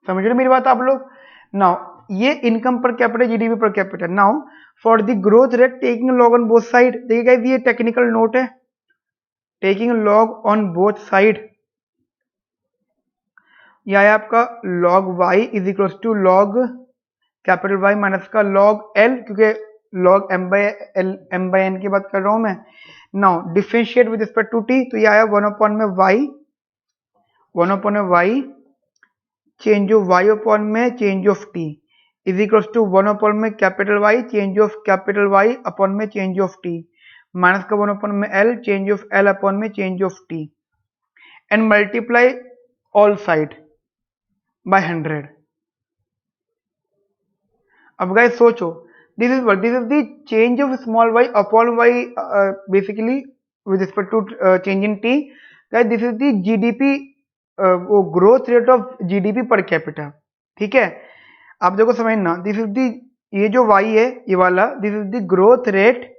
समझ रहे मेरी बात आप लोग? नाउ ये income per capita, GDP per capita. Now for the growth rate taking log on both side, देखिए गाइस ये टेक्निकल नोट है, taking log on both side, यह है आपका log y is equal to log capital Y minus का log L, क्योंकि log m by n की बात कर रहा हूं मैं। Now differentiate with respect to t, तो यह आया 1 अपॉन में y change of y upon में change of t is equal to 1 upon में capital Y change of capital Y upon में चेंज ऑफ t माइनस का 1 अपॉन में L, change of L upon में change of T, and multiply all side by 100। अब guys सोचो, this is the change of small y upon y basically with respect to change in t। Guys this is the GDP, वो growth rate of GDP per capita. ठीक है, आप देखो समझना, this is the, ये जो y है ये वाला, this is the growth rate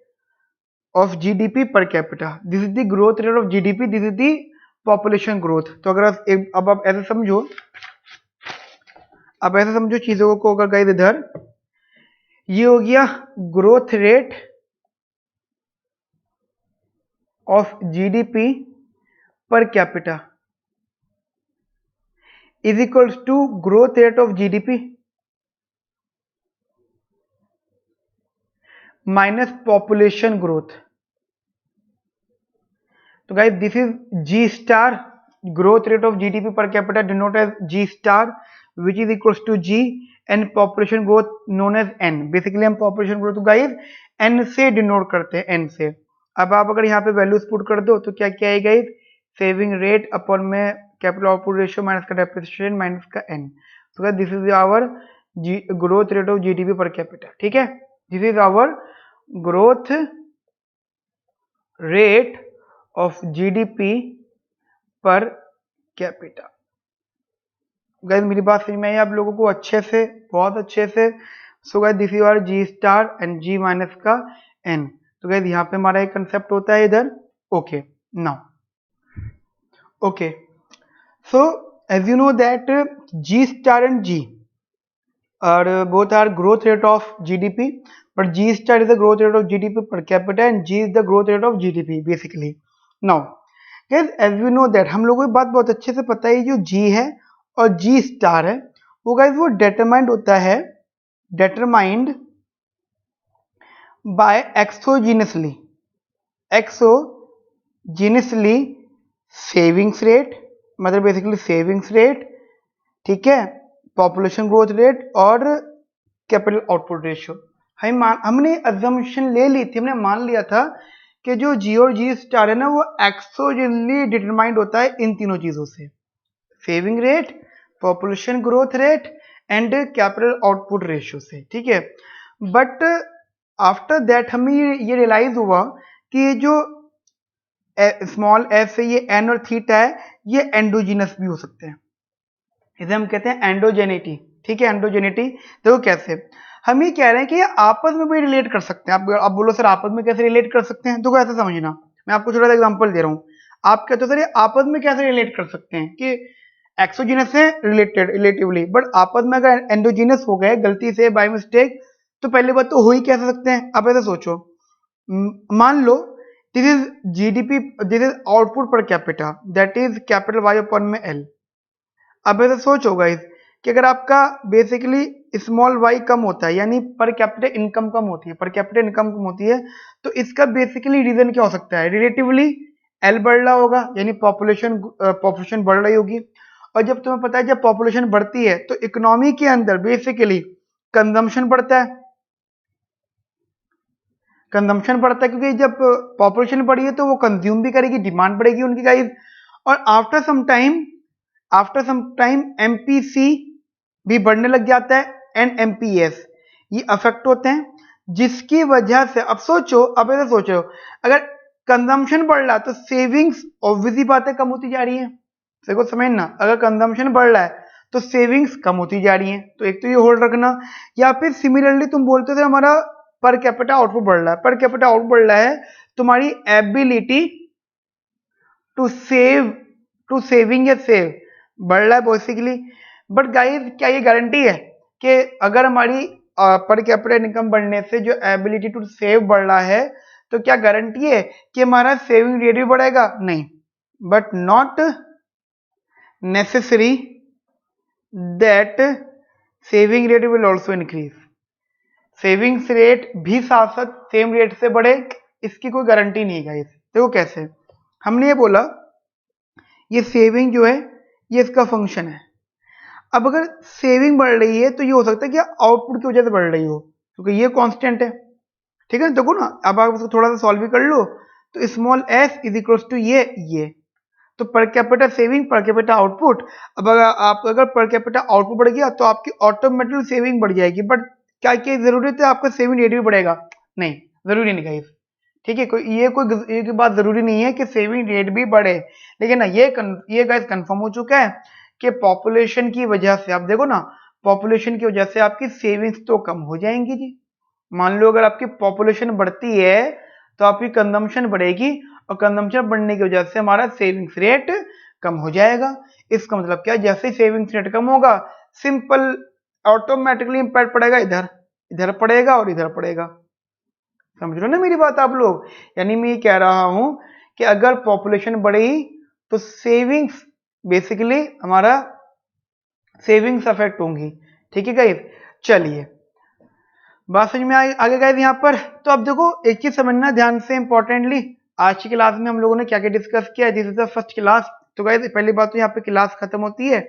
of GDP per capita, this is the growth rate of GDP, this is the population growth. तो अगर अब आप ऐसे समझो, अब ऐसे समझो चीजों को, अगर गाइस इधर ये हो गया growth rate of GDP per capita is equals to growth rate of GDP minus population growth. तो guys this is G star, growth rate of GDP per capita denote as G star, which is equals to G, and population growth known as N. Basically हम population growth guys N से denote करते हैं, N से। अब आप अगर यहाँ पे वैल्यूज पुट कर दो तो क्या क्या है गाइस, सेविंग रेट अपॉन में कैपिटल आउटपुट रेशियो माइनस का डेप्रिसिएशन माइनस का एन। तो guys this is our growth rate of GDP per capita. ठीक है, this is our growth rate of GDP per capita. Guys मेरी बात समझ में आई आप लोगों को अच्छे से, बहुत अच्छे से। So guys this is our G star and G minus का एन। तो गाइस यहाँ पे हमारा एक कंसेप्ट होता है इधर। Okay now, okay so as you know that G star and G are both are growth rate of GDP, but G star is the growth rate of GDP per capita and G is the growth rate of GDP basically. Now, guys, as we know that हम लोगों को बात बहुत अच्छे से पता है, जो G है और G star है वो गाइस वो determined होता है, determined by exogenously savings rate, मतलब बेसिकली सेविंग्स रेट, ठीक है, पॉपुलेशन ग्रोथ रेट और कैपिटल आउटपुट रेशियो। हमने अजम्पशन ले ली थी, हमने मान लिया था कि जो जी और जी स्टार है ना वो एक्सोजेनली डिटरमाइंड होता है इन तीनों चीजों से, saving rate, population growth rate and capital output ratio से। ठीक है, बट आफ्टर दैट हमें ये रियलाइज हुआ कि ये जो स्मॉल एफ है, ये एन और थीटा है, ये एंडोजीनस भी हो सकते हैं, इसे हम कहते हैं एंडोजेनिटी। ठीक है, एंडोजेनिटी देखो कैसे, हम ये कह रहे हैं कि आपस में भी रिलेट कर सकते हैं। आप बोलो सर आपस में कैसे रिलेट कर सकते हैं, तो कैसे समझना, मैं आपको छोटा सा एग्जांपल दे रहा हूँ। आप कहते हो सर ये आपस में कैसे रिलेट कर सकते हैं कि एक्सोजीनस से रिलेटेड रिलेटिवली, बट आपस में अगर एंडोजीनस हो गए गलती से बाय मिस्टेक, तो पहली बात तो हो ही कैसे सकते हैं। आप ऐसे सोचो, मान लो this is GDP, this is output per capita, that is capital Y upon में एल। अब ऐसे सोचो गाइस कि अगर आपका बेसिकली स्मॉल वाई कम होता है, यानी पर कैपिटल इनकम कम होती है, पर कैपिटल इनकम कम होती है, तो इसका बेसिकली रीजन क्या हो सकता है, रिलेटिवली एल बढ़ रहा होगा, यानी पॉपुलेशन बढ़ रही होगी। और जब तुम्हें पता है जब पॉपुलेशन बढ़ती है तो इकोनॉमी के अंदर बेसिकली कंजम्पशन बढ़ता है, कंजम्पशन बढ़ता है, क्योंकि जब पॉपुलेशन बढ़ी है तो वो कंज्यूम भी करेगी, डिमांड बढ़ेगी उनकी गाइस। और आफ्टर सम टाइम एमपीसी भी बढ़ने लग जाता है एंड एमपीएस, ये अफेक्ट होते हैं, जिसकी वजह से अब सोचो, अब ऐसे सोचो, अगर कंजम्पशन बढ़ रहा है तो सेविंग्स ऑब्वियसली बातें कम होती जा रही है। देखो समझना, अगर कंजम्पशन बढ़ रहा है तो सेविंग्स कम होती जा रही है, तो एक तो ये होल्ड रखना। या फिर सिमिलरली तुम बोलते थे हमारा पर कैपिटा आउटपुट बढ़ रहा है, पर कैपिटा आउटपुट बढ़ रहा है, तुम्हारी एबिलिटी टू सेविंग या सेव बढ़ रहा है बेसिकली। बट गाइस क्या ये गारंटी है कि अगर हमारी पर कैपिटल इनकम बढ़ने से जो एबिलिटी टू सेव बढ़ रहा है, तो क्या गारंटी है कि हमारा सेविंग रेट भी बढ़ेगा? नहीं, but not necessary that saving rate will also increase. Savings rate भी साथ साथ सेम रेट से बढ़े, इसकी कोई गारंटी नहीं गाइस। देखो कैसे, हमने ये बोला ये सेविंग जो है ये इसका फंक्शन है। अब अगर सेविंग बढ़ रही है तो ये हो सकता है कि आउटपुट की वजह से बढ़ रही हो, क्योंकि ये कांस्टेंट है। ठीक है, देखो ना, अब आप उसको थोड़ा सा सॉल्व भी कर लो तो small S is equal to ये तो per capita saving, per capita output. अब अगर पर कैपिटा आउटपुट बढ़ गया तो आपकी ऑटोमेटिक सेविंग बढ़ जाएगी, बट क्या क्या जरूरत है आपका सेविंग रेट भी बढ़ेगा? नहीं, जरूरी नहीं गाइस। ठीक है, कोई बात जरूरी नहीं है कि सेविंग रेट भी बढ़े, लेकिन ना ये गाइस कंफर्म हो चुका है कि पॉपुलेशन की वजह से, आप देखो ना, पॉपुलेशन की वजह से आपकी सेविंग्स तो कम हो जाएंगी जी। मान लो अगर आपकी पॉपुलेशन बढ़ती है तो आपकी कंजम्पशन बढ़ेगी, और कंजम्पशन बढ़ने की वजह से हमारा सेविंग्स रेट कम हो जाएगा। इसका मतलब क्या, जैसे ही सेविंग्स रेट कम होगा, सिंपल ऑटोमेटिकली इंपैक्ट पड़ेगा, इधर इधर पड़ेगा और इधर पड़ेगा। समझ लो ना मेरी बात आप लोग। यानी मैं ये कह रहा हूं कि अगर पॉपुलेशन बढ़ेगी तो सेविंग्स, बेसिकली हमारा सेविंग्स अफेक्ट होंगी। ठीक है गाइस, चलिए बात समझ में आगे गाइस यहाँ पर। तो अब देखो एक चीज समझना ध्यान से इंपॉर्टेंटली, आज की क्लास में हम लोगों ने क्या क्या डिस्कस किया, this is the first class. तो गाइस पहली बात तो यहाँ पे क्लास खत्म होती है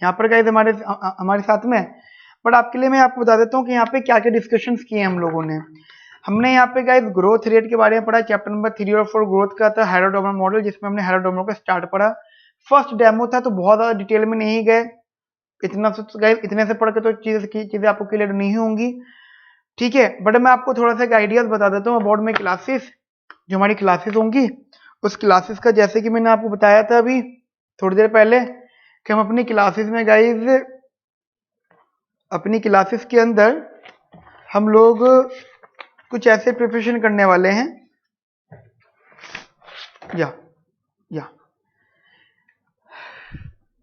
यहाँ पर गाइस हमारे साथ में, बट आपके लिए मैं आपको बता देता हूँ कि यहाँ पे क्या क्या डिस्कशंस किए हम लोगों ने। हमने यहाँ पे गाइस ग्रोथ रेट के बारे में पढ़ा, चैप्टर नंबर 3 और 4 ग्रोथ का था, हेरोडोमर मॉडल, जिसमें हमने हेरोडोमर का स्टार्ट पढ़ा। फर्स्ट डेमो था तो बहुत ज्यादा डिटेल में नहीं गए, इतना तो गाइस इतने से पढ़ के तो चीजें आपको क्लियर नहीं होंगी। ठीक है, बट मैं आपको थोड़ा सा आइडियाज बता देता हूँ अबाउट में क्लासेस, जो हमारी क्लासेस होंगी उस क्लासेस का, जैसे कि मैंने आपको बताया था अभी थोड़ी देर पहले कि हम अपनी क्लासेस में गाइस, अपनी क्लासेस के अंदर हम लोग कुछ ऐसे प्रिपरेशन करने वाले हैं, या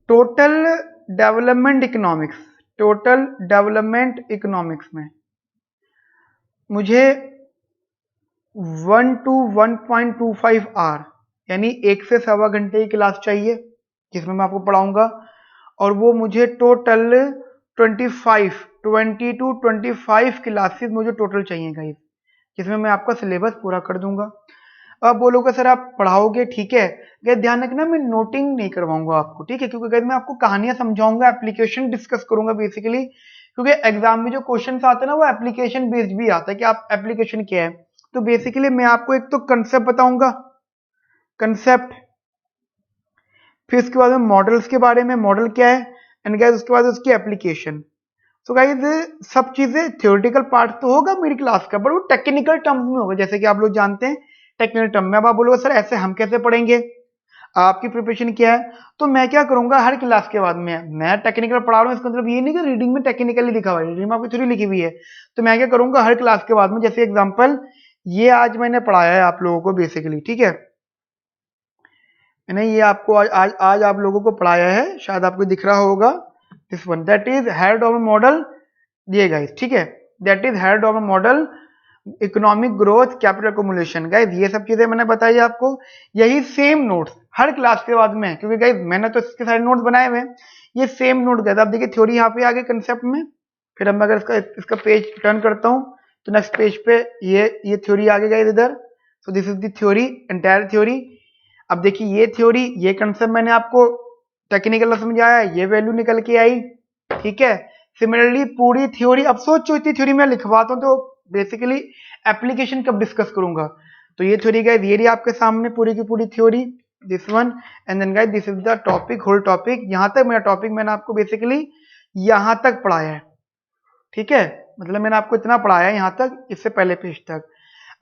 total development economics, total development economics में मुझे 1 to 1.25 आवर यानी 1 से सवा घंटे की क्लास चाहिए, जिसमें मैं आपको पढ़ाऊंगा, और वो मुझे टोटल 20 to 25 क्लासेस मुझे टोटल चाहिए गाइस, जिसमें मैं आपका सिलेबस पूरा कर दूंगा। अब बोलोगे सर आप पढ़ाओगे, ठीक है गाइस, ध्यान रखना मैं नोटिंग नहीं करवाऊंगा आपको, ठीक है, क्योंकि गाइस मैं आपको कहानियां समझाऊंगा, एप्लीकेशन डिस्कस करूंगा बेसिकली, क्योंकि एग्जाम में जो क्वेश्चन आते हैं ना वो एप्लीकेशन बेस्ड भी आता है कि आप एप्लीकेशन क्या है। तो बेसिकली मैं आपको एक तो कंसेप्ट बताऊंगा, कंसेप्ट, फिर उसके बाद में मॉडल्स के बारे में, मॉडल क्या है, एंड गाइस उसके बाद उसकी एप्लीकेशन। तो गाइस सब चीजें थ्योरेटिकल पार्ट तो होगा मेरी क्लास का, बट वो टेक्निकल टर्म्स में होगा, जैसे कि आप लोग जानते हैं टेक्निकल टर्म में। अब आप बोलोगे सर ऐसे हम कैसे पढ़ेंगे, आपकी प्रिपरेशन क्या है, तो मैं क्या करूंगा हर क्लास के बाद में, मैं टेक्निकल पढ़ा रहा हूँ इसका मतलब ये नहीं कि रीडिंग में टेक्निकली लिखा हुआ है, रीडिंग में आपकी थ्योरी लिखी हुई है, तो मैं क्या करूंगा हर क्लास के बाद में, जैसे एग्जांपल ये आज मैंने पढ़ाया है आप लोगों को बेसिकली, ठीक है, मैंने ये आपको आज आप लोगों को पढ़ाया है, शायद आपको दिख रहा होगा, this one that is Harrod Domar model, ये गाइस, ठीक है, that is Harrod Domar model, economic growth, capital accumulation. Guys ये सब चीजें मैंने बताई आपको, यही सेम नोट्स हर क्लास के बाद में, क्योंकि गाइस मैंने तो इसके सारे नोट्स बनाए हुए हैं, ये सेम नोट गए। आप देखिए थ्योरी यहाँ पे आगे कंसेप्ट में, फिर अब मैं अगर इसका पेज टर्न करता हूँ तो नेक्स्ट पेज पे ये थ्योरी आगे गई इधर, so this is the theory, entire theory. अब देखिए ये थ्योरी, ये कंसेप्ट मैंने आपको टेक्निकल समझाया, ये वैल्यू निकल के आई, ठीक है। सिमिलरली पूरी थ्योरी, अब सोचो इतनी थ्योरी मैं लिखवाता हूँ तो बेसिकली एप्लीकेशन कब डिस्कस करूंगा, तो ये थ्योरी गाइस ये रही आपके सामने पूरी की पूरी theory, this one, and then guys this is the topic, whole topic, यहां तक मेरा टॉपिक मैंने आपको बेसिकली यहां तक पढ़ाया है, ठीक है, मतलब मैंने आपको इतना पढ़ाया है यहां तक, इससे पहले पेज तक।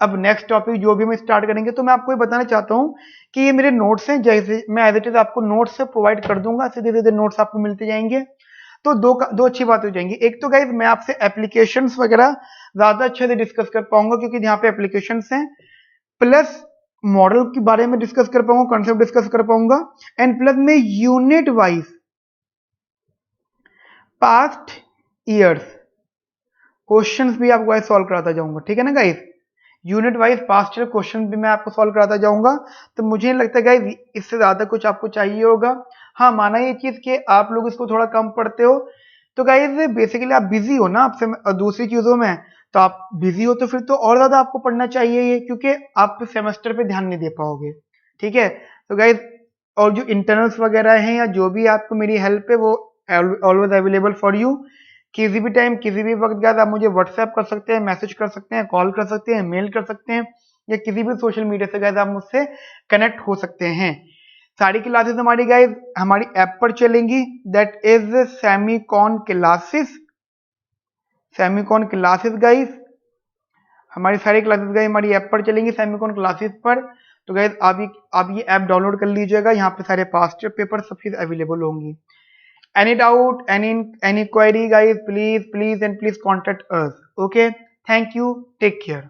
अब नेक्स्ट टॉपिक जो भी मैं स्टार्ट करेंगे, तो मैं आपको ये बताना चाहता हूँ कि ये मेरे नोट्स हैं, जैसे मैं एज इट इज आपको नोट्स से प्रोवाइड कर दूंगा, सीधे सीधे नोट्स आपको मिलते जाएंगे। तो दो अच्छी बातें हो जाएंगी, एक तो गाइस मैं आपसे एप्लीकेशंस वगैरह ज्यादा अच्छे से डिस्कस कर पाऊंगा, क्योंकि यहाँ पे एप्लीकेशंस हैं, प्लस मॉडल के बारे में डिस्कस कर पाऊंगा, कॉन्सेप्ट डिस्कस कर पाऊंगा, एंड प्लस में unit wise past years questions भी आपको गाइस सॉल्व कराता जाऊंगा, ठीक है ना guys, unit wise past year question भी मैं आपको सॉल्व कराता जाऊंगा। तो मुझे नहीं लगता गाइस इससे ज्यादा कुछ आपको चाहिए होगा। हाँ माना ये चीज कि आप लोग इसको थोड़ा कम पढ़ते हो, तो गाइस बेसिकली आप बिजी हो ना आपसे दूसरी चीजों में, तो आप बिजी हो तो फिर तो और ज्यादा आपको पढ़ना चाहिए ये, क्योंकि आप सेमेस्टर पे ध्यान नहीं दे पाओगे, ठीक है। तो गाइस और जो इंटरनल्स वगैरह हैं या जो भी आपको मेरी हेल्प है वो ऑलवेज अवेलेबल फॉर यू, किसी भी टाइम किसी भी वक्त गाइस आप मुझे व्हाट्सएप कर सकते हैं, मैसेज कर सकते हैं, कॉल कर सकते हैं, मेल कर सकते हैं, या किसी भी सोशल मीडिया से गाइस आप मुझसे कनेक्ट हो सकते हैं। सारी क्लासेस हमारी गाइस हमारी ऐप पर चलेंगी, that is Semicon classes. Semicon classes guys, हमारी सारी क्लासेस गाइस हमारी ऐप पर चलेंगी, सेमीकॉन क्लासेस पर। तो गाइस आप ये ऐप डाउनलोड कर लीजिएगा, यहाँ पे सारे पास्ट पेपर सब चीज अवेलेबल होंगी। Any doubt, any query guys, please and please contact us. Okay, thank you, take care.